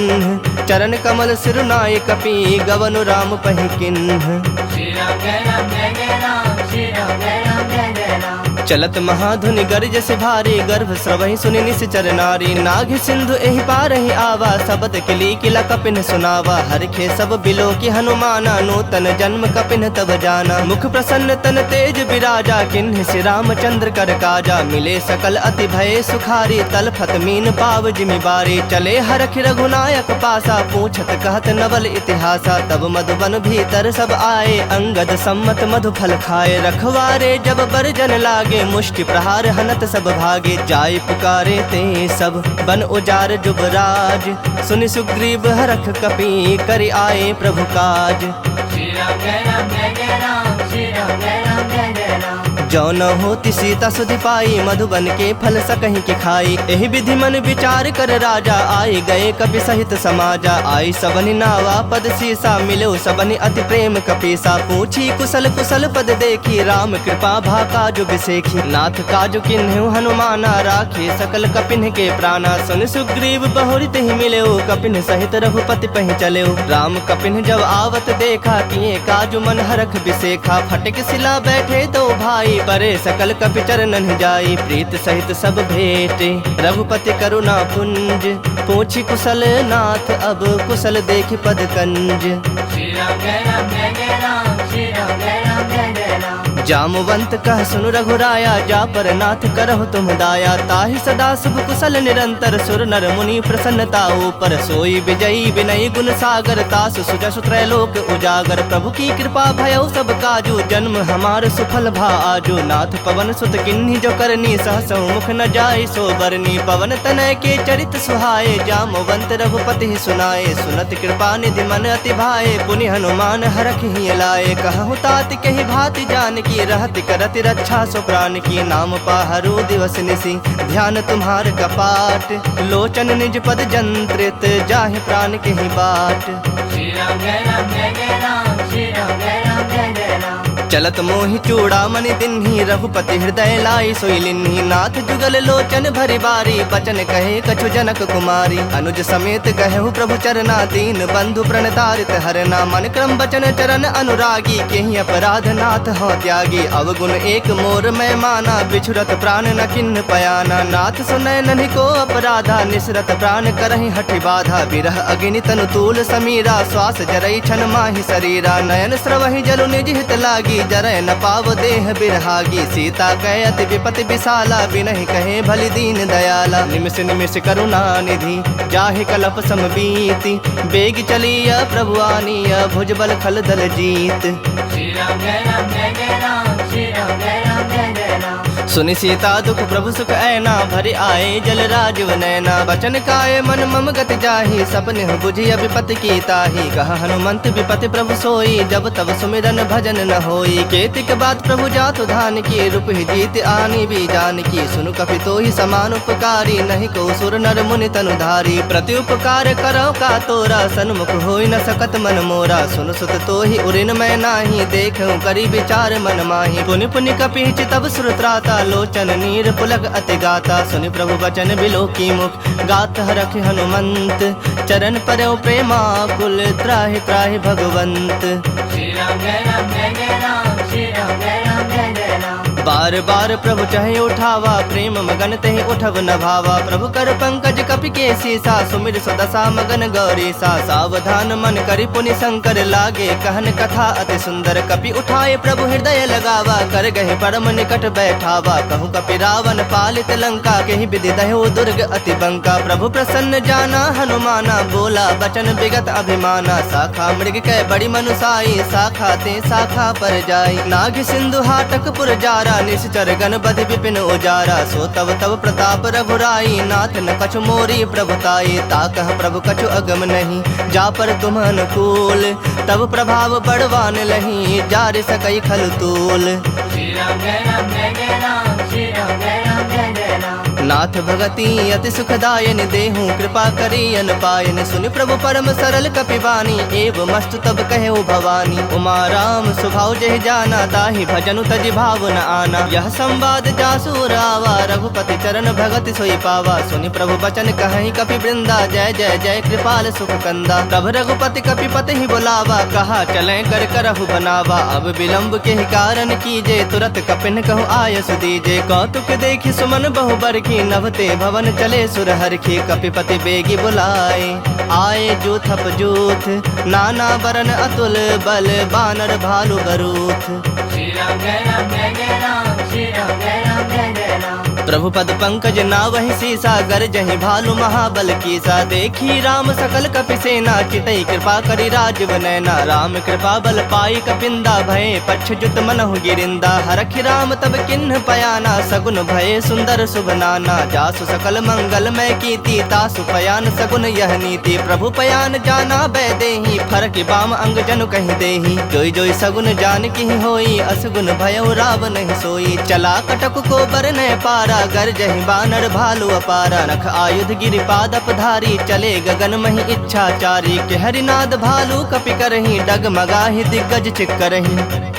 चरण कमल सिरुनाय कपि, गवनु राम पहि किन्ह। श्री राम जय राम जय जय राम, श्री राम जय राम जय जय राम। चलत महाधुनि गर्ज से भारी, गर्भ स्रवहि सुनि निश्चर नारी। नाग सिंधु एहि पारहि आवा, सबद किली किला कपिन सुनावा। हरखे सब बिलो की हनुमाना, नूतन जन्म कपिन तब जाना। मुख प्रसन्न तन तेज विराजा, किन्ह श्री रामचंद्र कर काजा। मिले सकल अति भय सुखारी, तलफत मीन पाव जिमि बारी। चले हरख रघुनायक पासा, पूछत कहत नवल इतिहासा। तब मधुबन भीतर सब आए, अंगद सम्मत मधु फल खाए। रखवारे जब बरजन लागे, मुष्टि प्रहार हनत सब भागे। जाय पुकारे ते सब, बन उजार जुबराज। सुनि सुग्रीव हरख कपि, करि आए प्रभु काज। श्री राम जय राम जय जय राम, श्री राम जय राम जय जय राम। जो न होती सीता सुधि पाई, मधुबन के फल सकहीं के खाई। एहि विधि मन विचार कर राजा, आए गए कपि सहित समाजा। आई सबनि नावा पद सीसा, मिलो सबनि अति प्रेम कपीसा। पूछी कुशल कुशल पद देखी, राम कृपा भा काजु बिसेखी। नाथ काजु किन्हु हनुमाना, राखे सकल कपिन के प्राणा। सुन सुग्रीव बहुरित ही मिलेऊ, कपिन सहित रघुपति पहि चलेऊ। राम कपिन जब आवत देखा, किए काजु मन हरख बिसेखा। फटक सिला बैठे दो भाई, परे सकल कपि चरणन जाई। प्रीत सहित सब भेटे, रघुपति करुणा पुंज। पूछी कुशल नाथ अब, कुशल देखि पद कंज। श्री राम जय राम जय जय राम, श्री राम जय राम जय जय राम। जामवंत कह सुनु रघुराया, जा पर नाथ करहु तुम दाया। ताहि सदा शुभ कुशल निरंतर, सुर नर मुनि प्रसन्नता ऊपर। सोई विजयी विनयी गुण सागर, तास सुजसु त्रैलोक उजागर। प्रभु की कृपा भयउ सब काजू, जन्म हमार सुफल भा आजू। नाथ पवन सुत किन्ही जो करनी, सहसौ मुख न जाय सो बरनी। पवन तनय के चरित सुहाए, जामवंत रघुपति ही सुनाए। सुनत कृपा निधि मन अति भाए, पुनि हनुमान हरख ही लाए। कहु तात कहि भाति जानकी, रहति करति रक्षा सो प्राण की। नाम पाहरु दिवस निसी, ध्यान तुम्हार कपाट। लोचन निज पद जंत्रित, जाहि प्राण के ही बाट। श्री राम जय राम जय जय राम, श्री राम जय राम जय जय राम। चलत मोहि चूड़ामणि दिन्ही, रघुपति हृदय लाई सोई लिन्ही। नाथ जुगल लोचन भरि बारी, बचन कहे कछु जनक कुमारी। अनुज समेत कहु प्रभु चरना, दीन बंधु प्रणतारित हरना। मन क्रम बचन चरण अनुरागी, केहि अपराध नाथ हो त्यागी। अवगुण एक मोर मैं माना, बिछुरत प्राण न किन्ह पयाना। नाथ सुनय नन्हि को अपराधा, निसरत प्राण करहि हठि बाधा। बिरह अग्नि तनु तूल समीरा, श्वास जरई छन माहि शरीरा। नयन स्रवहि जलु निज हित लागी, जरय न पाव देह बिरहागी। सीता कहे अति विपति विशाला, बिनहि कहे भलि दीन दयाला। निमिष निमिष करुणा निधि, जाहि कलप समबीति। बेग चलिया प्रभु आनिया, भुजबल खल दल जीत। श्री राम जय राम जय जय राम, श्री राम जय राम जय जय राम। सुनि सीता दुख प्रभु सुख ऐना, भरि आए जल राजीव नैना। बचन काय मन मम गति जाहि, सपने बुझि विपति की ताहि। कहा हनुमंत विपति प्रभु सोई, जब तब सुमिरन भजन न होई। केतिक बात प्रभु जातु धान की, रूप ही जीत आनी भी जान की। सुनु कपि तोहि समान उपकारी, नहीं को सुर नर मुनि तनु धारी। प्रति उपकार करो का तोरा, सन्मुख होई न सकत मन मोरा। सुन सुत तोहि उरिन मैं नाही, देखूं करी विचार मन माही। पुनि पुनि कपि तब सुर त्राता, लोचन नीर पुलक अति गाता। सुनि प्रभु बचन बिलो की मुख गात हरख हनुमंत। चरण परयो प्रेमाकुल त्राहि त्राहि भगवंत। श्री राम जय राम जय जय राम, श्री राम जय राम जय जय राम। बार बार प्रभु चाहे उठावा, प्रेम मगन तहि उठब न भावा। प्रभु कर पंकज कपि के सीसा, सुमिर सुदशा मगन गौरी सा। सावधान मन करि पुनि शंकर लागे, कहन कथा अति सुंदर। कपि उठाए प्रभु हृदय लगावा, कर गहे परम निकट बैठावा। कहूँ कपि रावण पालित लंका, केहि विधि दह्यो दुर्ग अति बंका। प्रभु प्रसन्न जाना हनुमाना, बोला बचन विगत अभिमाना। शाखा मृग कै बड़ी मनुसाई, शाखा ते शाखा पर जाई। नाग सिंधु हाटक पुर जारा, निश्चर गण बधि विपिन उजारा। सो तब तब प्रताप रघुराई, नाथ न कछु मोरी प्रभुताई। ताकह प्रभु कछु अगम नहीं, जा पर तुम अनुकूल। तब प्रभाव बड़वान लही, जार सकई खल तूल। श्री राम जय राम जय जय राम, श्री राम जय राम जय जय राम। नाथ भगति अति सुखदायन, देहूँ कृपा करी अन पायन। सुनि प्रभु परम सरल कपिवानी, एव मस्तु तब कहेउ भवानी। उमा राम स्वभाव जहि जाना, ताहि भजनु तजि भाव न आना। यह संवाद जासु रावा, रघुपति चरण भगति सोई पावा। सुनि प्रभु बचन कहि कपि वृंदा, जय जय जय कृपाल सुख कंदा। तब रघुपति कपिपति ही बुलावा, कहा चले कर करहु बनावा। अब विलंब के ही कारण कीजे, तुरत कपिन कहु आयस दीजे। कौतुक देखि सुमन बहु बरखी, नभते भवन चले सुरहरखी। कपिपति बेगी बुलाए, आए जूथप जूथ। नाना बरन अतुल बल, बानर भालु बरूथ। श्री राम जय राम जय जय राम, श्री राम जय राम जय जय राम। प्रभु पद पंकज नावहि सीसा, गर जहि भालु महाबल कीसा। देखी राम सकल कपि सेना, चितई कृपा करि राजीव नैना। राम कृपा बल पाई कपिंदा, भये पक्ष जुत मनहु गिरिंदा। हरखि राम तब किन्ह पयाना, सगुन भये सुंदर शुभ नाना। जासु सकल मंगल मय कीर्ति, तासु पयान सगुन यह नीति। प्रभु पयान जाना बै देहि, फरक बाम अंग जनु कहि देहि। जोई जोई सगुन जान की होई, असगुन भयउ रावण नहीं सोई। चला कटक को बरनय पारा, गर जहि बानर भालु अपारा। नख आयुध गिरिपाद अपधारी, चले गगन महि इच्छाचारी। के हरिनाद भालु कपि करहि, डगमगाहि दिग्गज चिक्करहि।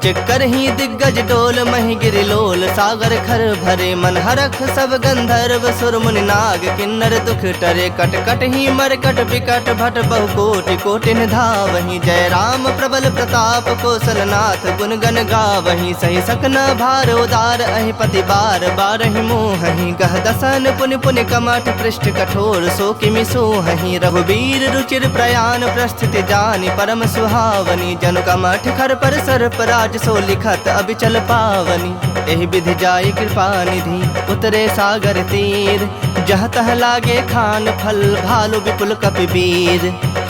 चिक्कर ही दिग्गज डोल, महि गिरिलोल सागर खर भरे। मन हरख सब गंधर्व सुर मुनि नाग, किन्नर दुख टरे। कट कट ही मरकट विकट, भट बहु कोटि कोटि धावहि। जय राम प्रबल प्रताप, कौशलनाथ गुण गण गावहि। सही सकना भार उदार, अहि पति बार बारहि मोहहि। गह दसन पुनि पुनि कमठ, पृष्ठ कठोर सो किमि सोहहि। रघुबीर रुचिर प्रयाण, प्रस्थिति जानि परम सुहावनी। जनु कमठ खर पर सर्प राज, सो लिखत अबिचल पावनी। एहि विधि जाय कृपा निधि, उतरे सागर तीर। जह तह लागे खान फल, भालु विपुल कपि वीर।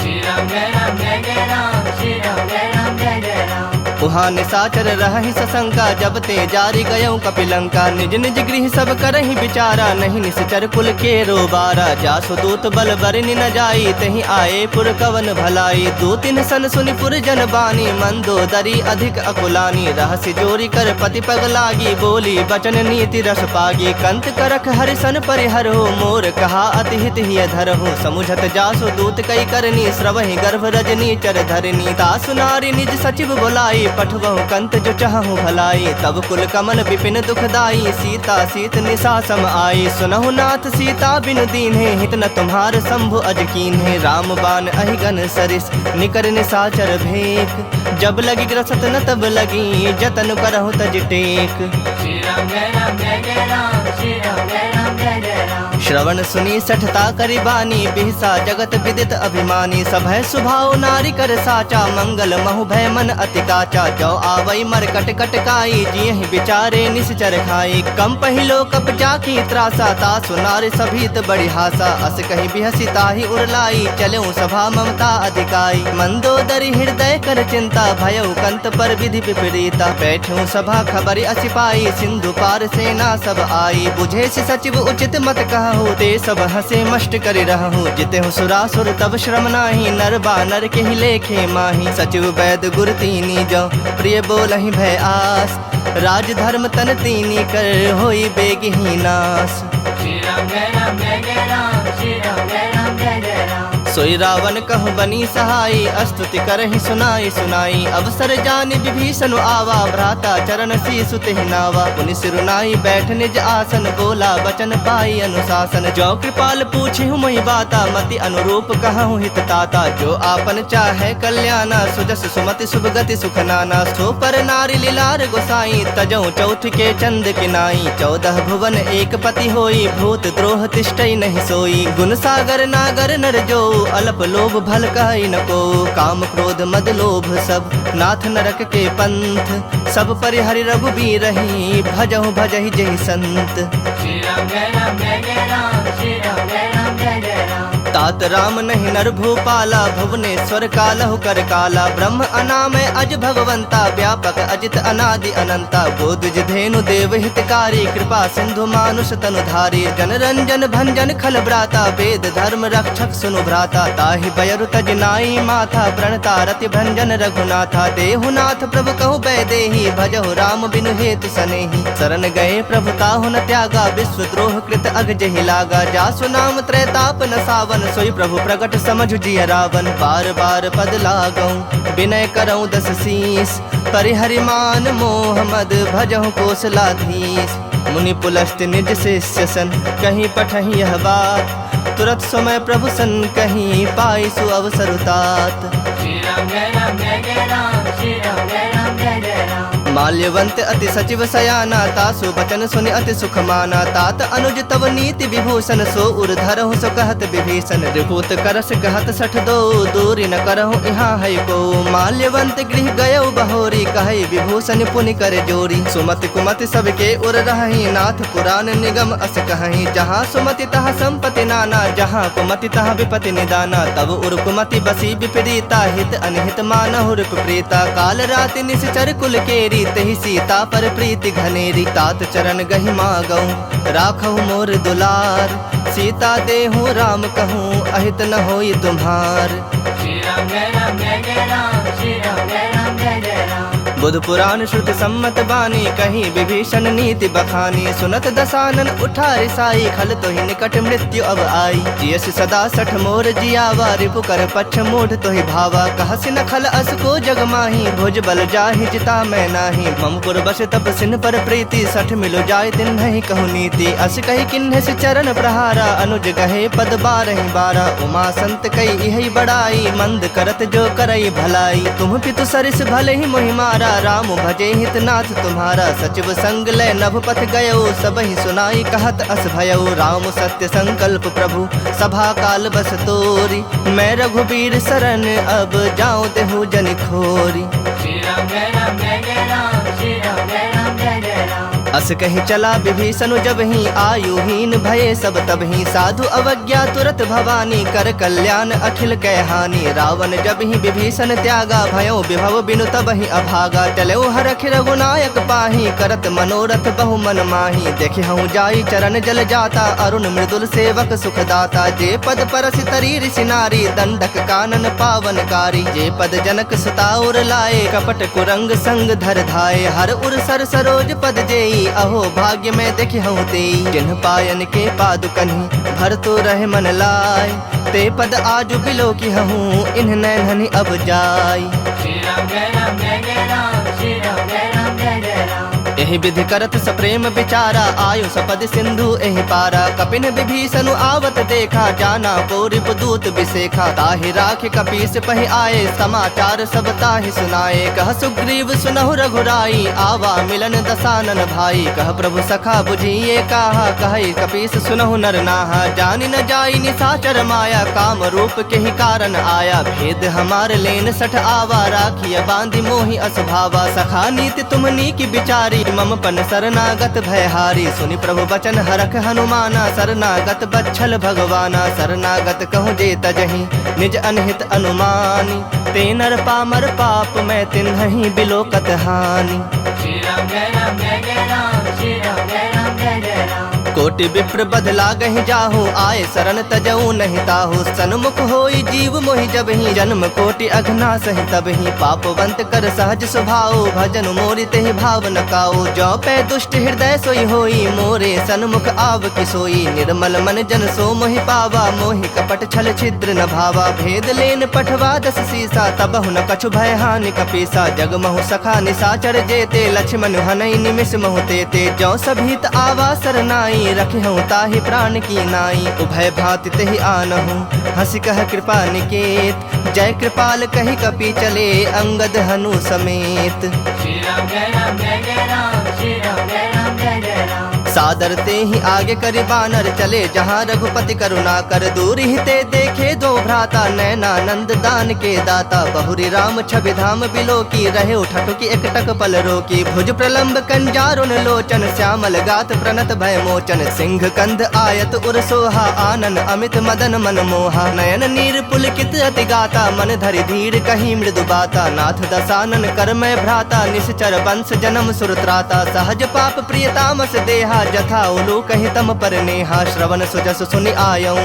श्री राम जय राम जय जय राम, श्री राम जय राम जय जय राम। उहाँ निसाचर रहहि सशंका, जब ते जारी गयऊ कपिलंका। निज निज गृह सब करहि विचारा, नहीं निश्चर कुल के रोबारा। जासु दूत बल बरनि न जाई, तहि आए पुर कवन भलाई। दू तिन सन सुनि पुर जन बानी, मंदोदरी अधिक अकुलानी। रहसि जोरी कर पति पग लागी, बोली बचन नीति रस पागी। कंत करख हरिसन परिहरो, मोर कहा अति हित हिय धरहु। समुझत जासु दूत कई करनी, श्रवहि गर्भ रजनी चर धरनी। तासु नारी निज सचिव बुलाई, पठवहु कंत जो चाहूँ भलाई। तब कुल कमन विपिन दुखदाई, सीता सीत निशा सम आई। सुनहु नाथ सीता बिनु दीन्हे, हित न तुम्हार शंभु अज कीन्हे। राम बाण अहिगन सरिस, निकर निशाचर भेक। जब लगी ग्रसत न तब लगी, जतन करहु तज टेक। श्री राम जय राम जय जय राम, श्री राम जय राम जय जय राम। श्रवण सुनी सठता करि बानी, बिहसा जगत विदित अभिमानी। सभय सुभाव नारी कर साचा, मंगल महु भय मन अति काचा। जो आवई मर कट कट काई, जियहि विचारे निश्चर खाई। कम पहिलो कप जाकी त्रासा, तासु नारी सभीत बड़ी हासा। अस कहि बिहसी ताहि उरलाई, चलऊ सभा ममता अधिकाई। मंदोदरी हृदय कर चिंता, भयउ कंत पर विधि विपरीता। बैठूं सभा खबरि असिपाई, सिंधु पार सेना सब आई। बुझे सि सचिव उचित मत कहु, ते सब हसे मष्ट करि रहु। जितेहु सुरासुर तब श्रम नाही, नर बानर के ही लेखे माही। सचिव वैद गुर तीनी, जो प्रिय बोलहि भय आस। राज धर्म तन तीनी, कर होई बेगहि नास। श्री राम जय राम जय जय राम, श्री राम जय राम जय जय राम। सोई रावण कहु बनी सहाई, स्तुति करहि सुनाई सुनाई। अवसर जानि विभीषण आवा, भ्राता चरण शीसु तेहि नावा। पुनि सिरुनाई बैठ निज आसन, बोला बचन पाई अनुशासन। जो कृपाल पूछिहु मोहि बाता, मति अनुरूप कहूँ हित ताता। जो आपन चाहे कल्याणा, सुजस सुमति शुभ गति सुख नाना। सो पर नारी लीलार गोसाई, तजौ चौथ के चंद किनाई। 14 भुवन एक पति होई, भूत द्रोह तिष्ठई नहीं सोई। गुण सागर नागर नर जो, अल्प लोभ भल कहि न को। काम क्रोध मद लोभ सब, नाथ नरक के पंथ। सब परिहरि रघुबीर रही, भजहु भजहि जहि संत। श्री राम जय राम जय जय राम, श्री राम जय राम जय जय राम। तात राम नहीं नर भूपाला, भुवनेश्वर कालहु कर काला। ब्रह्म अनामय अज भगवंता, व्यापक अजित अनादि अनंता। गोदुज धेनु देव हितकारी, कृपा सिंधु मानुष तनुधारी। जन रंजन भंजन खल ब्राता, वेद धर्म रक्षक सुनु भ्राता। ताहि बयरु तज नाई माथा, प्रणता रति भंजन रघुनाथा। देहुनाथ प्रभु कहु बैदेही, भजहु राम बिनु हेतु सनेही। शरण गए प्रभु ताहु न त्यागा, विश्व द्रोह कृत अग जहि लागा। जासु नाम त्रैताप न सावन, सोई प्रभु प्रगट समझु जिय रावण। बार बार पद लागऊं, विनय करऊं 10 शीस। परिहरि मान मोह मद, भजहु कोसलाधीश। मुनि पुलस्त निज शिष्य सन, कहीं पठहि यह बात। तुरत समय प्रभु सन कहीं, पाई सु अवसर तात। श्री राम जय राम जय जय राम, श्री राम जय राम जय जय राम। माल्यवंत अति सचिव सयाना, तासु बचन सुनि अति सुख माना। तात अनुज तव नीति विभूषण, सो उर धरहु सो कहत विभीषण। रिपुत करस कहत 62, दूरी न करहु यहाँ है को। माल्यवंत गृह गयउ बहोरी, कहै विभूषण पुनि कर जोरी। सुमति कुमति सबके उर रहहि, नाथ पुराण निगम अस कहहि। जहाँ सुमति तहाँ संपत्ति नाना, जहाँ कुमति तहाँ विपति निदाना। तब उर कुमति बसी विपरीता, हित अनहित मानहु रिप प्रीता। काल राति निश्चर कुल केरी, तहि सीता पर प्रीति घनेरी। तात चरण गहि मागऊं, राखहु मोर दुलार। सीता देहु राम कहूँ, अहित न होई तुम्हार। श्री राम जय राम जय जय राम, श्री राम जय राम जय जय राम। बुध पुराण श्रुति सम्मत बानी, कहीं विभीषण नीति बखानी। सुनत दसानन उठा रिसाई, खल तोहि निकट मृत्यु अब आई। जियस सदा 60 मोर जियावा, रिपु कर पक्ष मूढ़ तोहि भावा। कहसि न खल अस को जग माही, भुज बल जाहि जिता मैं नाही। ममपुर बस तप सिन पर प्रीति, 60 मिलो जाय तिन नहीं कहु नीति। अस कही किन्ह सि चरण प्रहारा, अनुज कहे पद 12 उमा संत कई इहि बड़ाई, मंद करत जो करई भलाई। तुम पितु सरिस भले ही मोहि मारा, राम भजे हितनाथ तुम्हारा। सचिव संग लय नभ पथ गयो, सब ही सुनाई कहत अस भयो। राम सत्य संकल्प प्रभु, सभा काल बस तोरी। मैं रघुबीर शरण, अब जाऊं देहु जन खोरी। श्री राम जय राम जय जय राम, श्री राम जय राम जय जय राम। अस कहि चला विभीषण जब ही, आयुहीन भये सब तब ही। साधु अवज्ञा तुरत भवानी, कर कल्याण अखिल कै हानि। रावण जब ही विभीषण त्यागा, भयो विभव बिनु तब ही अभागा। चलो हरख रघुनायक पाही, करत मनोरथ बहु मन माही। देखे हूँ जाई चरण जल जाता, अरुण मृदुल सेवक सुखदाता। जे पद परस तरी ऋषि नारी, दंडक कानन पावनकारी। जे पद जनक सुताउर लाए, कपट कुरंग संग धर धाये। हर उर सर सरोज पद जेई, अहो भाग्य में देखि हूँ तेई। जिन्ह पायन के पादुकन्हि, भर तो रहे मन लाय। ते पद आजु बिलो की हूँ, इन्ह नैनहनि अब जाय। श्री राम जय राम जय जय राम, श्री राम जय राम जय जय राम। एहि विधि करत सप्रेम विचारा, आयु सपद सिंधु एहि पारा। कपिन विभीषण आवत देखा, जाना को रिपुदूत विसेखा। ताहि राखि कपीस पहि आए, समाचार सब ताहि सुनाए। कह सुग्रीव सुनहु रघुराई, आवा मिलन दसानन भाई। कह प्रभु सखा बुझिए काहा, कहि कपीस सुनहु नर नाहा। जानि न जाई निशाचर माया, काम रूप के ही कारण आया। भेद हमार लेन 60 आवा, राखिय बांधि मोहि असभावा। सखा नीति तुमनी की विचारी, मम पन शरणागत भयहारी। सुनि प्रभु बचन हरख हनुमाना, शरणागत बच्छल भगवाना। शरणागत कहूँ जे तजहि, निज अनहित अनुमानी। ते नर पामर पाप, मैं तिन्हि बिलोकत हानि। श्री राम जय राम जय जय राम, श्री राम जय राम जय जय राम। कोटि विप्र बदला गहि जाहु, आए शरण तजऊ नहीं ताहु। सन्मुख होई जीव मोहि जबहि, जन्म कोटि अघना सहि तबहि। पापवंत कर सहज स्वभाव, भजन मोरि तेहि भाव न काऊ। जो पै दुष्ट हृदय सोई होई, मोरे सन्मुख आव कि सोई। निर्मल मन जन सो मोहि पावा, मोहि कपट छल छिद्र न भावा। भेद लेन पठवा दस सीसा, तबहु न कछु भय हानि कपीसा। जग महु सखा निसाचर जेते, लक्ष्मण हनई निमिष महु तेते। जो सभीत आवा सरनाई, रखिहु ताहि प्राण की नाई। उभय भांति तेहि आनहु, हंसी कह कृपा निकेत। जय कृपाल कहि कपि चले, अंगद हनु समेत। श्री राम जय राम जय जय राम, श्री राम जय राम जय जय राम। सादर ते ही आगे करि बानर चले, जहाँ रघुपति करुणा कर। दूर ही ते देखे दो भ्राता, नैनानंद दान के दाता। बहुरी राम छवि धाम बिलो की, रहे उठटु की एकटक पल रोकी। भुज प्रलंब कंजारुन लोचन, श्यामल गात प्रणत भय मोचन। सिंह कंध आयत उर सोहा, आनन अमित मदन मन मोहा। नयन नीर पुलकित अति गाता, मन धरि धीर कही मृदु बाता। नाथ दसानन कर मैं भ्राता, निश्चर वंश जन्म सुरत्राता। सहज पाप प्रिय तामस देहा, जथा उलू कहि तम पर नेहा। श्रवण सुजस सुनि आयऊ,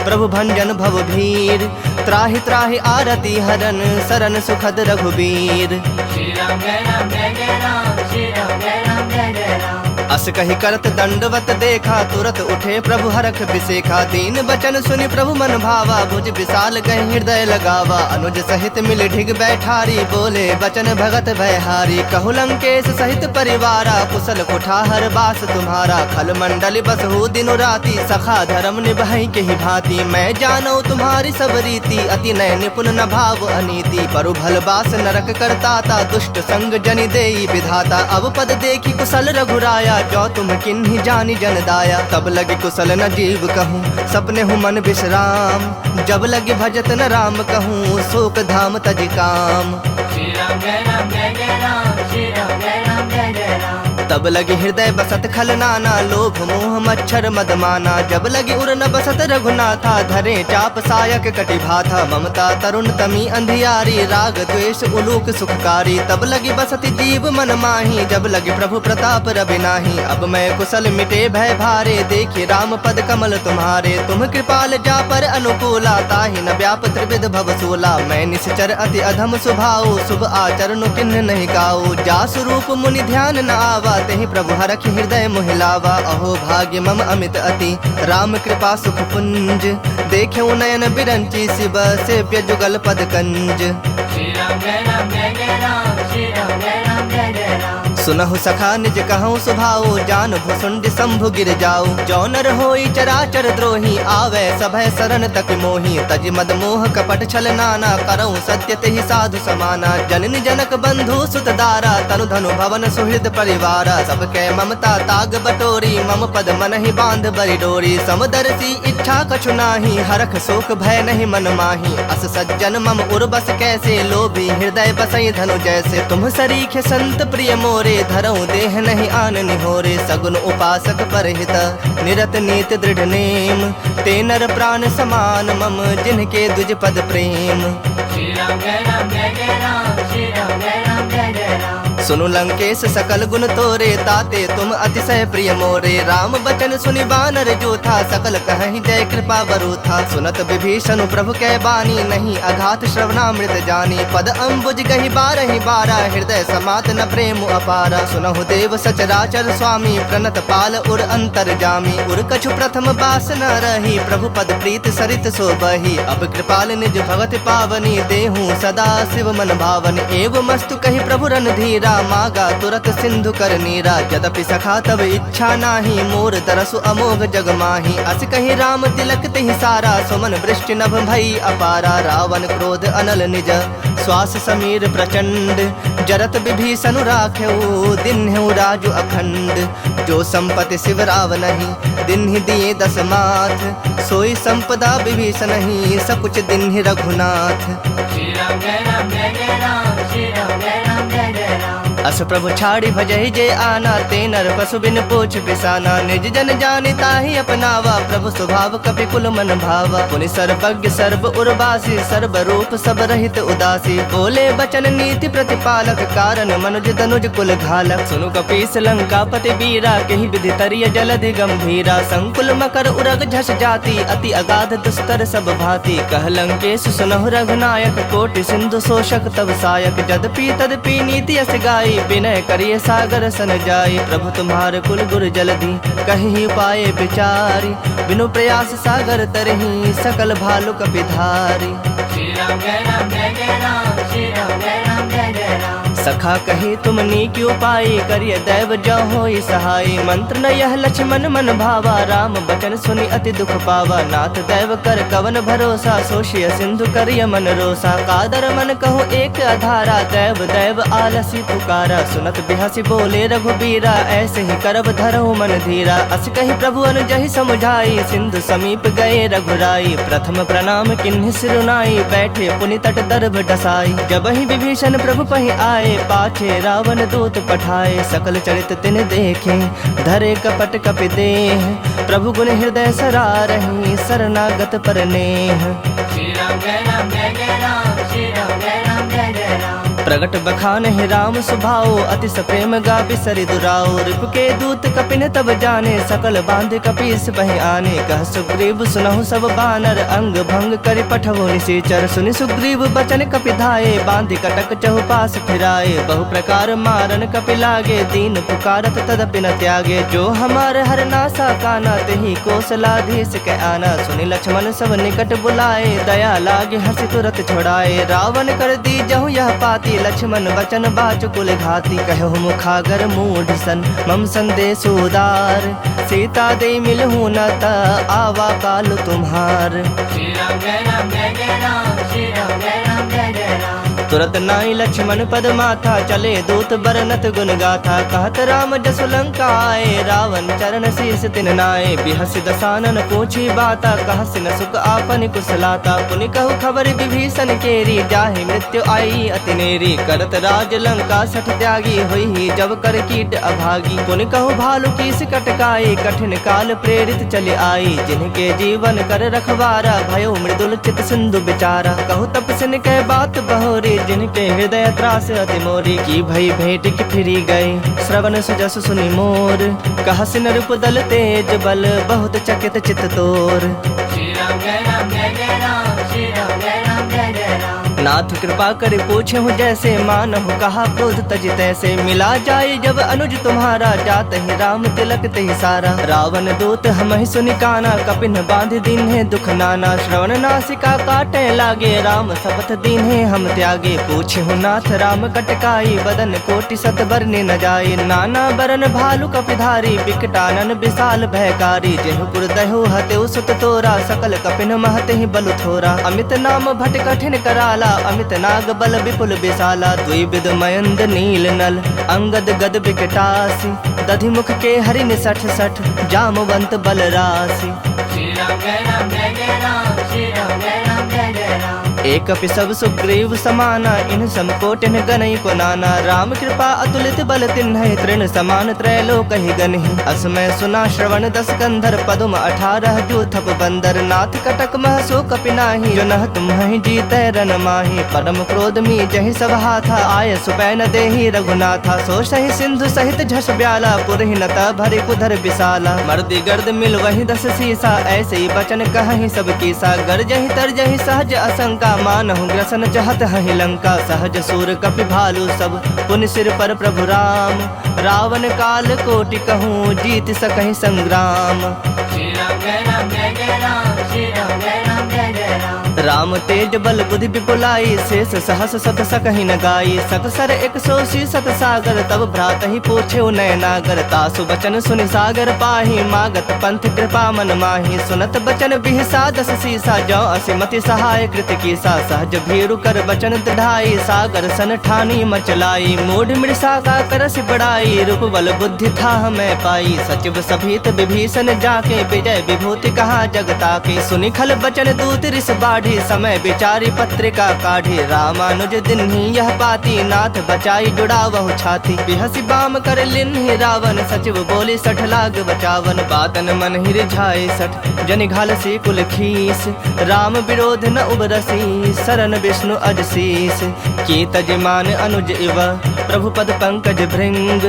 प्रभु भंजन भव भीर। त्राहि त्राहि आरती हरन, सरन सुखद रघुबीर। श्री राम जय राम जय जय राम, श्री राम जय राम जय जय राम। अस कहि करत दंडवत देखा, तुरत उठे प्रभु हरख बिसेखा। दीन बचन सुनि प्रभु मन भावा, भुज विशाल गहि हृदय लगावा। अनुज सहित मिल ढिग बैठारी, बोले बचन भगत भयहारी। कहु लंकेश सहित परिवारा, कुशल कुठार बास तुम्हारा। खल मंडल बसहु दिनु राति, सखा धर्म निभाई के ही भांति। मैं जानौ तुम्हारी सब रीति, अति नय निपुण न भाव अनीति। परु भल बास नरक करताता, दुष्ट संग जनि देई विधाता। अब पद देखी कुशल रघुराया, जो तुम किन्ही जानी जन दाया। तब लगे कुशल न जीव कहूँ, सपने हूँ मन विश्राम। जब लगे भजत न राम कहूँ, शोक धाम तज काम। श्री राम जय राम जय जय राम, श्री राम जय राम जय जय राम। तब लगे हृदय बसत खल नाना, लोभ मोह मच्छर मदमाना। जब लगे उर न बसत रघुनाथा, धरे चाप सायक कटि भाथा। ममता तरुण तमी अंधियारी, राग द्वेष उलूक सुखकारी। तब लगी बसत जीव मन माही, जब लगे प्रभु प्रताप रवि नाही। अब मैं कुशल मिटे भय भारे, देखि राम पद कमल तुम्हारे। तुम कृपाल जा पर अनुकूला, ताहि न व्याप त्रिविध भव सूला। मैं निश्चर अति अधम स्वभाव, शुभ आचरण किन्ह नहीं गाऊ। जा स्वरूप मुनि ध्यान न आवा, तेहि प्रभु हरखि हृदय मोहिलावा। अहो भाग्य मम अमित अति, राम कृपा सुख पुंज। देख्यौ नयन बिरंची, शिव सेव्य जुगल पद कंज। श्री राम जय राम जय जय राम, श्री राम जय राम जय जय राम। सुनहु सखा निज कहूँ सुभाऊ, जान भुसुंड शंभु गिर जाऊ। जो नर होई चराचर द्रोही, आवे सभय शरण तक मोही। तज मद मोह कपट छल नाना, करऊँ सत्य तेहि साधु समाना। जननी जनक बंधु सुत दारा, तनु धनु भवन सुहृद परिवारा। सबके ममता ताग बटोरी, मम पद मन ही बांध बरि डोरी। समदर्शी इच्छा कछु नाही, हरख शोक भय नहीं मन माही। अस सज्जन मम उर्बस कैसे, लोभी हृदय बसई धनु जैसे। तुम सरीखे संत प्रिय मोरे, धरऊँ देह नहीं आन निहोरे। सगुन उपासक परहित, निरत नीत दृढ़ नेम। ते नर प्राण समान मम, जिनके द्विज पद प्रेम। श्री राम जय राम जय जय राम, श्री राम जय राम जय जय राम। सुनु लंकेश सकल गुण तोरे, ताते तुम अतिशय प्रिय मोरे। राम बचन सुनि बानर जो था, सकल कहीं जय कृपा बरु था। सुनत विभीषण प्रभु कै बानी, नहीं अघात श्रवणामृत जानी। पद अम्बुज गहि बारहि बारा, हृदय समात न प्रेम अपारा। सुनहु देव सचराचर स्वामी, प्रणत पाल उर अंतर जामी। उर कछु प्रथम बास न रही, प्रभु पद प्रीत सरित सो बही। अब कृपाल निज भगत पावनी, देहूँ सदा शिव मन भावनी। एवं मस्तु कही प्रभु रणधीरा, मागा तुरत सिंधु कर नीरा। यद्यपि सखा तब इच्छा नाही, मोर तरसु अमोघ जग माही। अस कही राम तिलक तेहि सारा, सुमन वृष्टि नभ भई अपारा। रावण क्रोध अनल निज, श्वास समीर प्रचंड। जरत विभीषण राखेऊ, दिन्हु राजु अखंड। जो संपत्ति शिव राव नहीं, दिन्हि दिए दस माथ। सोई संपदा विभीषण नहीं, सकुच दिन्हि रघुनाथ। श्री राम जय राम जय जय राम, श्री राम जय राम जय जय राम। अस प्रभु छाड़ी भजहि जे आना, ते नर पशु बिन पूछ बिसाना। निज जन जानि ताहि अपनावा, प्रभु स्वभाव कपि कुल मन भावा। पुनि सर्वज्ञ सर्व उर्वासी, सर्व रूप सब रहित उदासी। बोले बचन नीति प्रतिपालक, कारण मनुज तनुज कुल घालक। सुनु कपीस लंकापति बीरा, केहि विधि तरिय जलधि गंभीरा। संकुल मकर उरग झस जाति, अति अगाध दुस्तर सब भांति। कह लंकेश सुनहु रघुनायक, कोटि सिंधु शोषक तब सायक। जदपि तदपि नीति अस गाई, विनय करिए सागर सन जाई। प्रभु तुम्हारे कुल गुर जलधि, कहि पाए विचारी। बिनु प्रयास सागर तरहि, सकल भालु कपिधारी। श्री राम जय राम जय जय राम, श्री राम जय राम जय जय राम। सखा कही तुम नीक्यू पाई, करिय दैव जो होई सहाय। मंत्र न यह लक्ष्मण मन भावा, राम बचन सुनि अति दुख पावा। नाथ दैव कर कवन भरोसा, सोशिय सिंधु करिय मन रोसा। कादर मन कहो एक अधारा, दैव दैव आलसी पुकारा। सुनत बिहसी बोले रघुबीरा, ऐसे ही करब धरहु मन धीरा। अस कही प्रभु अनुजहि समुझाई, सिंधु समीप गए रघुराई। प्रथम प्रणाम किन्हि सिरुनाई, बैठे पुनि तट दर्भ डसाई। जबहि विभीषण प्रभु पहि आए, पाछे रावण दूत पठाए। सकल चरित तिन देखे, धरे कपट कपि देह। प्रभु गुण हृदय सरारहि, शरणागत पर नेह। श्री राम जय राम जय जय राम, श्री राम जय राम जय जय राम। प्रगट बखान है राम सुभाओ, अति सप्रेम गापि सरि दुराओ। रिपु के दूत कपिन तब जाने, सकल बांध कपीस बहि आने। कह सुग्रीव सुनहु सब बानर, अंग भंग करि पठवो निशाचर। सुनि सुग्रीव बचन कपि धाये, बांधि कटक चहुपास फिराए। बहु प्रकार मारन कपि लागे, दीन पुकारत तदपि न त्यागे। जो हमार हर नासा काना, तेहि कौशलाधीश के आना। सुनि लक्ष्मण सब निकट बुलाए, दया लागे हंसी तुरत छोड़ाए। रावण कर दी जहु यह पाती, लक्ष्मण बचन बाच कुल घाती। कहु मुखागर मूढ़ सन, मम संदेश उदार। सीता दे मिलहु न ता, आवा काल तुम्हार। श्री राम जय राम जय जय राम, श्री राम जय राम जय जय राम। तुरत नाई लक्ष्मण पद माथा, चले दूत बरनत गुण गाथा। कहत राम जसु लंका आए, रावण चरण शीस तिन नाए। बिहसि दसानन पूछी बाता, कहसि न सुख आपन कुशलाता। पुनि कहु खबर विभीषण केरी, जाहि मृत्यु आई अति नेरी। करत राज लंका सठ त्यागी, होई जब कर कीट अभागी। पुनि कहु भालु कीस कटकाई, कठिन काल प्रेरित चले आई। जिनके जीवन कर रखवारा, भयो मृदुल चित सिंधु बिचारा। कहु तपस्विन कह बात बहोरी, जिनके हृदय त्रास अति मोरी। की भई भेंट की फिरी गए, श्रवण सुजस सुनि मोर। कहसि नृप दल तेज बल, बहुत चकित चित तोर। श्री राम जय राम जय जय राम, श्री राम जय राम जय जय राम। नाथ कृपा कर पूछे हूँ जैसे, मानहु कहा क्रोध तज तैसे। मिला जाए जब अनुज तुम्हारा, जात ही राम तिलक तहि सारा। रावण दूत हमहि सुनि काना, कपिन बांध दीन्हे दुख नाना। श्रवण नासिका काटे लागे, राम शपथ दीन्हे हम त्यागे। पूछे हूँ नाथ राम कटकाई, बदन कोटि सत बरने न जाए। नाना बरन भालु कपिधारी, बिकटानन विशाल भयकारी। जेहु पुर दहु हतेउ सुत तोरा, सकल कपिन महते ही बलु थोरा। अमित नाम भट कठिन कराला, अमित नाग बल विपुल विशाला। द्विविध मयंद नील नल, अंगद गद विकटासी। दधि मुख के हरिन सठ सठ, जामवंत बल राशि। श्री राम जय राम जय जय राम, श्री राम जय राम जय जय राम। एक अपि सब सुग्रीव समाना, इन समकोटिन गनई को नाना। राम कृपा अतुलित बल तिन्हि, तृण समान त्रैलोक ही गनहि। असमय सुना श्रवण दस कंधर, पदुम 18 जो थप बंदर। नाथ कटक मह सो कपि नाही, जो नह तुम्हि जीतै रन माही। परम क्रोध मी जहि सब हाथा, आय सुपैन देहि रघुनाथा। सो सहि सिंधु सहित झस ब्याला, पुरहि न भरि कुधर विशाला। मर्दी गर्द मिल वही 10 सीसा, ऐसे ही बचन कहहि सब कीसा। गरजहि तरजहि सहज असंका, मानहु ग्रसन चाहत हहि लंका। सहज सूर कपि भालु सब, पुनि सिर पर प्रभु राम। रावण काल कोटि कहूँ, जीत सकहि संग्राम। श्री राम जय राम जय जय राम, श्री राम जय राम जय जय राम। राम तेज बल बुद्धि विपुलाई, शेष सहस सत सकहि न गाई। सकसर 180 सत सागर, तब भ्रात ही पूछे नय नागर। तासु बचन सुनि सागर पाही, मागत पंथ कृपा मन माही। सुनत बचन बिहसा 10 सीसा, जो असिमति सहाय कृत कीसा। सहज भीरु कर बचन दृढ़ाई, सागर सन ठानी मचलाई। मूढ़ मृषा का करस बड़ाई, रूप बल बुद्धि था मैं पाई। सचिव सभीत विभीषण जाके, विजय विभूति कहा जगता के। सुनि खल बचन दूत रिस बाढ़, बाढ़ी, समय विचारी पत्रिका काढ़ी। रामानुज दिन्ही यह पाती, नाथ बचाई जुड़ा वहु छाती। बिहसी बाम कर लिन्ही रावण, सचिव बोली 60 लाग बचावन। बातन मन ही रिझाए 60, जनि घाल सी कुल खीस। राम विरोध न उबरसी, शरण विष्णु अजशीस। की तजमान अनुज इव, प्रभु पद पंकज भृंग।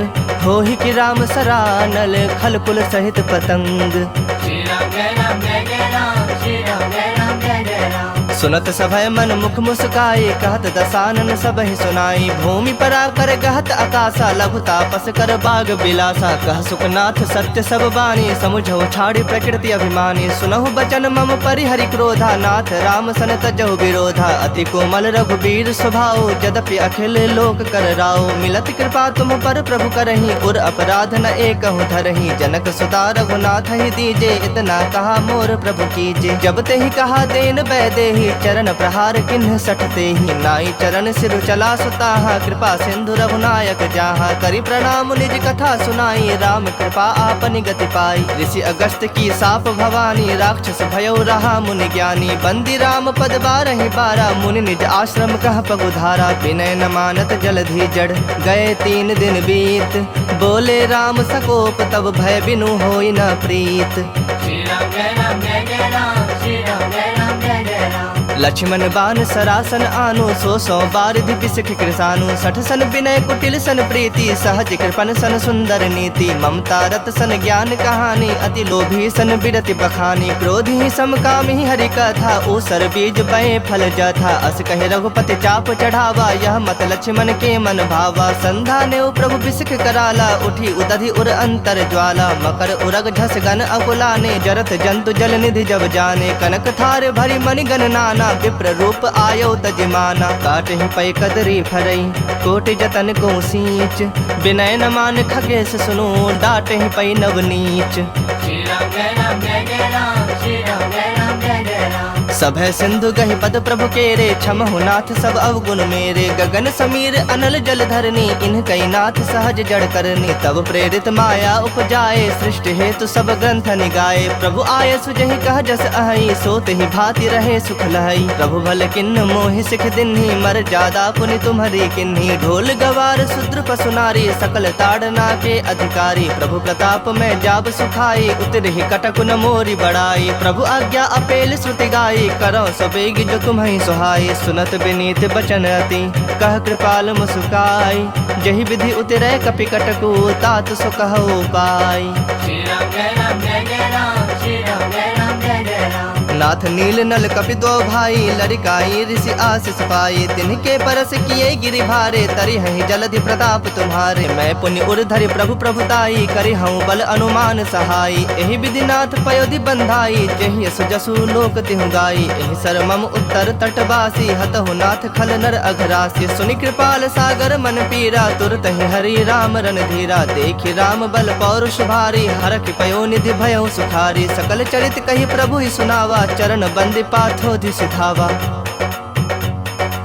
होहि कि राम सरानल, खल कुल सहित पतंग। श्री राम जय राम जय जय राम, श्री राम जय राम जय जय राम। सुनत सभय मन मुख मुस्काए, कहत दसानन सबहि सुनाई। भूमि परा कर गहत आकाशा, लघु तापस कर बाग बिलासा। कह सुखनाथ सत्य सब बानी, समुझौ छाड़ी प्रकृति अभिमानी। सुनहु बचन मम परिहरि क्रोधा, नाथ राम सन तजहु विरोधा। अति कोमल रघुबीर स्वभाव, यद्यपि अखिल लोक कर राव। मिलत कृपा तुम पर प्रभु करही, उर अपराध न एकहु धरही। जनक सुता रघुनाथ ही दीजे, इतना कहा मोर प्रभु कीजे। जब ते ही कहा देन बैदेही, चरण प्रहार किन्ह सठते ही। नाई चरण सिर चला सुताहा, कृपा सिंधु रघुनायक जाहा। करि प्रणाम निज कथा सुनाई, राम कृपा आपनि गति पाई। ऋषि अगस्त की साप भवानी, राक्षस भयो रहा मुनि ज्ञानी। बंदी राम पद बारहि बारा, मुनि निज आश्रम कह पगुधारा। विनय न मानत जलधि जड़, गए 3 दिन बीत। बोले राम सकोप, तब भय बिनु होई न प्रीत। श्री राम जय राम जय जय राम, श्री राम जय राम जय जय राम। लक्ष्मण बान सरासन आनु, 100 बारिधि पिसख कृसानु। 60 सन विनय कुटिल सन प्रीति, सहज कृपन सन सुंदर नीति। ममता रत सन ज्ञान कहानी, अति लोभी सन बिरति बखानी। क्रोधी समकामी हरि कथा, ऊसर बीज बए फल जथा। अस कहे रघुपति चाप चढ़ावा, यह मत लक्ष्मण के मन भावा। संधा ने प्रभु बिसख कराला, उठी उदधि उर अंतर ज्वाला। मकर उरग झस गन अकुलाने, जरत जंतु जल निधि जब जाने। कनक थार भरी मणि गण नाना, विप्र रूप आयो तजमाना। काटहि पै कदरी फरई, कोटि जतन को सींच। विनय न मान खगेश सुनो, डाटहि पै नवनीच। श्री राम जय राम जय जय राम, श्री राम जय राम जय जय राम। सभय सिंधु गहि पद प्रभु केरे, क्षमहु नाथ सब अवगुण मेरे। गगन समीर अनल जल धरनी, इन्ह कई नाथ सहज जड़ करनी। तब प्रेरित माया उपजाए, सृष्टि हेतु सब ग्रंथ निगाए। प्रभु आय सुजहि कह जस अहि, सोत ही भांति रहे सुख लहई। प्रभु भल किन्न मोहि सिख दिन्ही, मर जादा पुनि तुम्हरी किन्ही। ढोल गवार शूद्र पशु नारी, सकल ताड़ना के अधिकारी। प्रभु प्रताप में जाब सुखाई, उतरहि कटक न मोरी बड़ाई। प्रभु आज्ञा अपेल श्रुति गाई, करो सबेग जो तुम्हें सुहाई। सुनत विनीत बचन अति, कह कृपाल मुस्काई। जहि विधि उतरै कपि कटकु, तात सो कहु पाई। श्री राम जय राम जय जय राम, श्री राम जय राम जय जय राम। नाथ नील नल कपि दो भाई, लड़िकाई ऋषि आशीष पाई। तिनके परस किए गिरि भारे, तरि हहि जलधि प्रताप तुम्हारे। मैं पुण्य उर धरि प्रभु प्रभुताई, करि हूँ बल अनुमान सहाई। एहि विधि नाथ पयोधि बंधाई, जेहि यस जसु लोक तिहु गाई। एहि सर मम उत्तर तटवासी, हतहु नाथ खल नर अघरासी। सुनि कृपाल सागर मन पीरा, तुरत ही हरि राम रणधीरा। देखि राम बल पौरुष भारी, हरखि पयो निधि भयउ सुखारी। सकल चरित कहि प्रभु ही सुनावा, चरण बंदी पाथोधि सिधावा।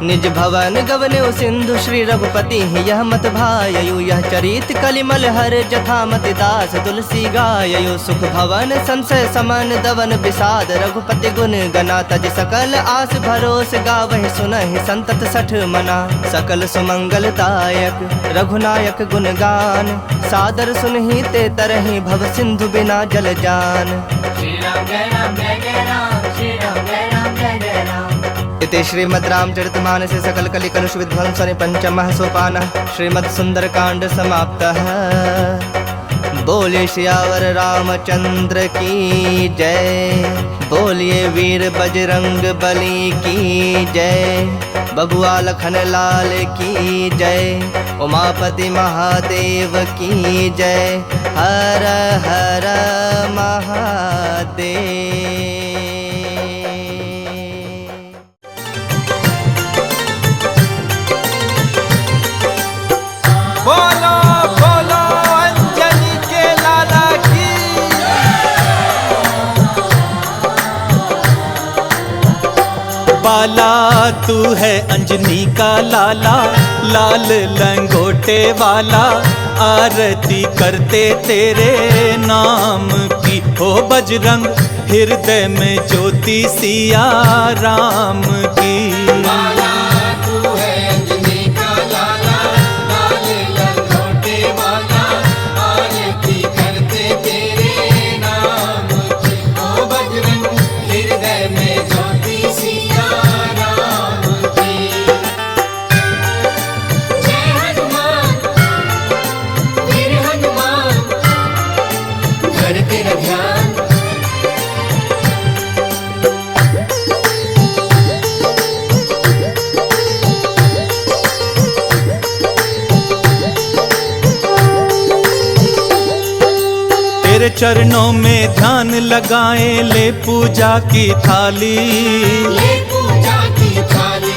निज भवन गवन्यो सिंधु, श्री रघुपति यह मत भाययु। यह चरित कलिमल हर, जथा मति दास तुलसी गाययु। सुख भवन संशय समन, दवन विषाद रघुपति गुण गना। तज सकल आस भरोस, गावहि सुनहि संतत 60 मना। सकल सुमंगलदायक रघुनायक गुण गान, सादर सुनहि ते तरहि भव सिंधु बिना जल जान। श्री राम जय राम जय जय राम, श्री राम जय राम जय जय राम। इति श्रीमद् रामचरितमानसे सकल कलि कलुष विध्वंसने पंचमः सोपानः श्रीमद् सुंदरकांड समाप्तः। बोलिए सियावर रामचंद्र की जय, बोलिए वीर बजरंग बली की जय, बबुआ लखन लाल की जय, उमापति महादेव की जय। हर हर महादेव। बोलो बोलो अंजनी के लाला की। बाला तू है अंजनी का लाला, लाल लंगोटे वाला, आरती करते तेरे नाम की। की। ओ बजरंग हृदय में ज्योति सिया राम की। लाला तू है अंजनी का लाला, लाल लंगोटे वाला, आरती करते तेरे नाम की। ओ बजरंग हृदय में ज्योति सिया राम की। जय हनुमान वीर हनुमान, धर तेरा ध्यान। तेरे चरणों में ध्यान लगाए, ले पूजा की थाली। ले पूजा की थाली,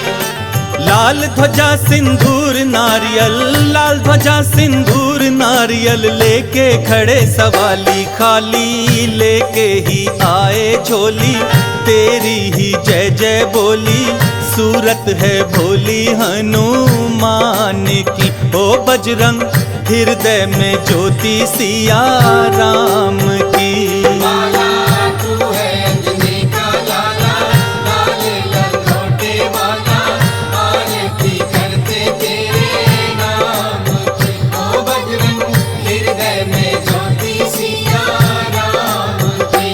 लाल ध्वजा सिंदूर नारियल, लाल ध्वजा सिंदूर नारियल, लेके खड़े सवाली, खाली लेके ही आए झोली, तेरी ही जय जय बोली, सूरत है भोली हनुमान की। ओ बजरंग हृदय में ज्योति सिया राम की। लाला तू है अंजनी का लाला, लाल लंगोटे वाला, आरती करते तेरे नाम की। ओ बजरंग हृदय में ज्योति सिया राम की।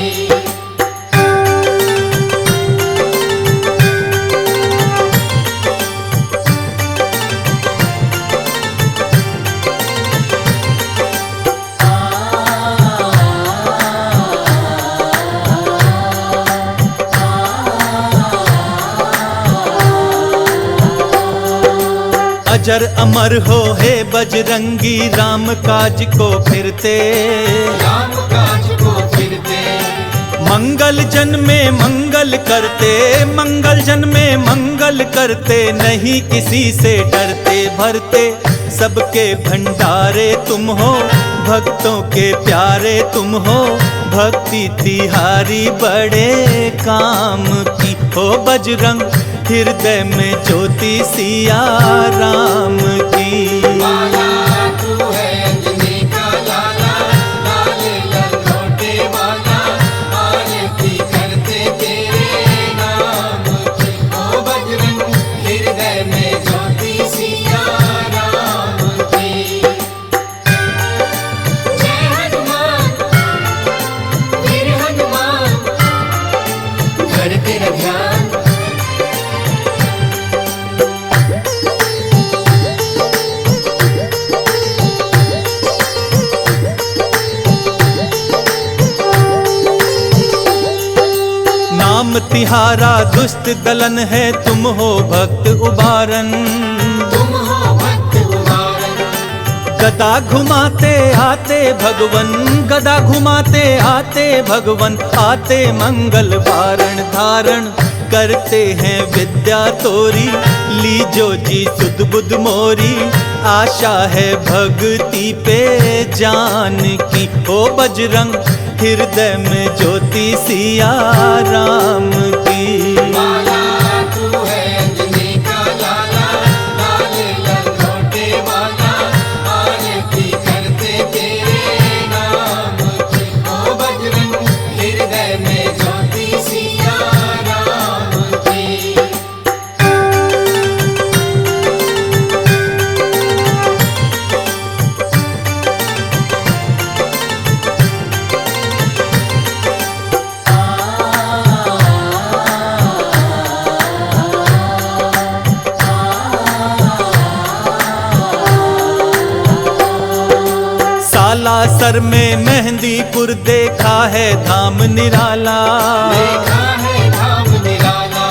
अजर अमर हो हे बजरंगी, राम काज को फिरते, राम काज को फिरते, मंगल जन में मंगल करते, मंगल जन में मंगल करते, नहीं किसी से डरते, भरते सबके भंडारे तुम हो, भक्तों के प्यारे तुम हो, भक्ति तिहारी बड़े काम की। हो बजरंग हृदय में ज्योति सिया राम की। लाला तू है अंजनी का लाला, लाल लंगोटे वाला, आरती करते तेरे नाम की। ओ बजरंग हृदय में ज्योति सिया राम की। जय हनुमान वीर हनुमान, धर तेरा ध्यान। नाम तिहारा दुष्ट दलन है, तुम हो भक्त उबारन, तुम हो भक्त उबारन, गदा घुमाते आते भगवन, गदा घुमाते आते भगवन, आते मंगल वारण धारण करते हैं विद्या तोरी, लीजो जी सुध बुध मोरी, आशा है भक्ति पे जान की। ओ बजरंग हृदय में ज्योति सिया राम की। लाला तू है अंजनी का लाला, लाल लंगोटे वाला, आरती करते तेरे नाम की। ओ बजरंग हृदय में ज्योति सिया राम की। सालासर में मेहंदीपुर देखा है धाम निराला, देखा है धाम निराला,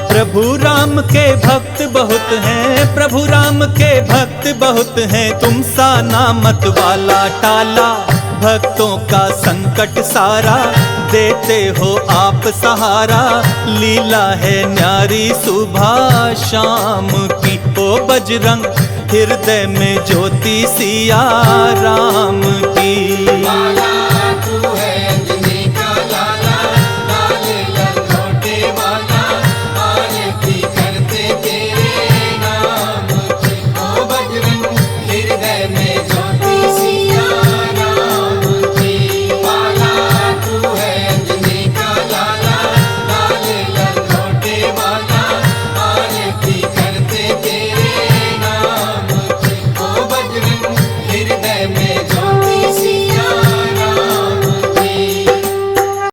प्रभु राम के भक्त बहुत हैं, प्रभु राम के भक्त बहुत हैं, तुम सा नामत वाला टाला भक्तों का संकट सारा, देते हो आप सहारा, लीला है न्यारी सुबह शाम की। ओ बजरंग हृदय में ज्योति सिया राम की।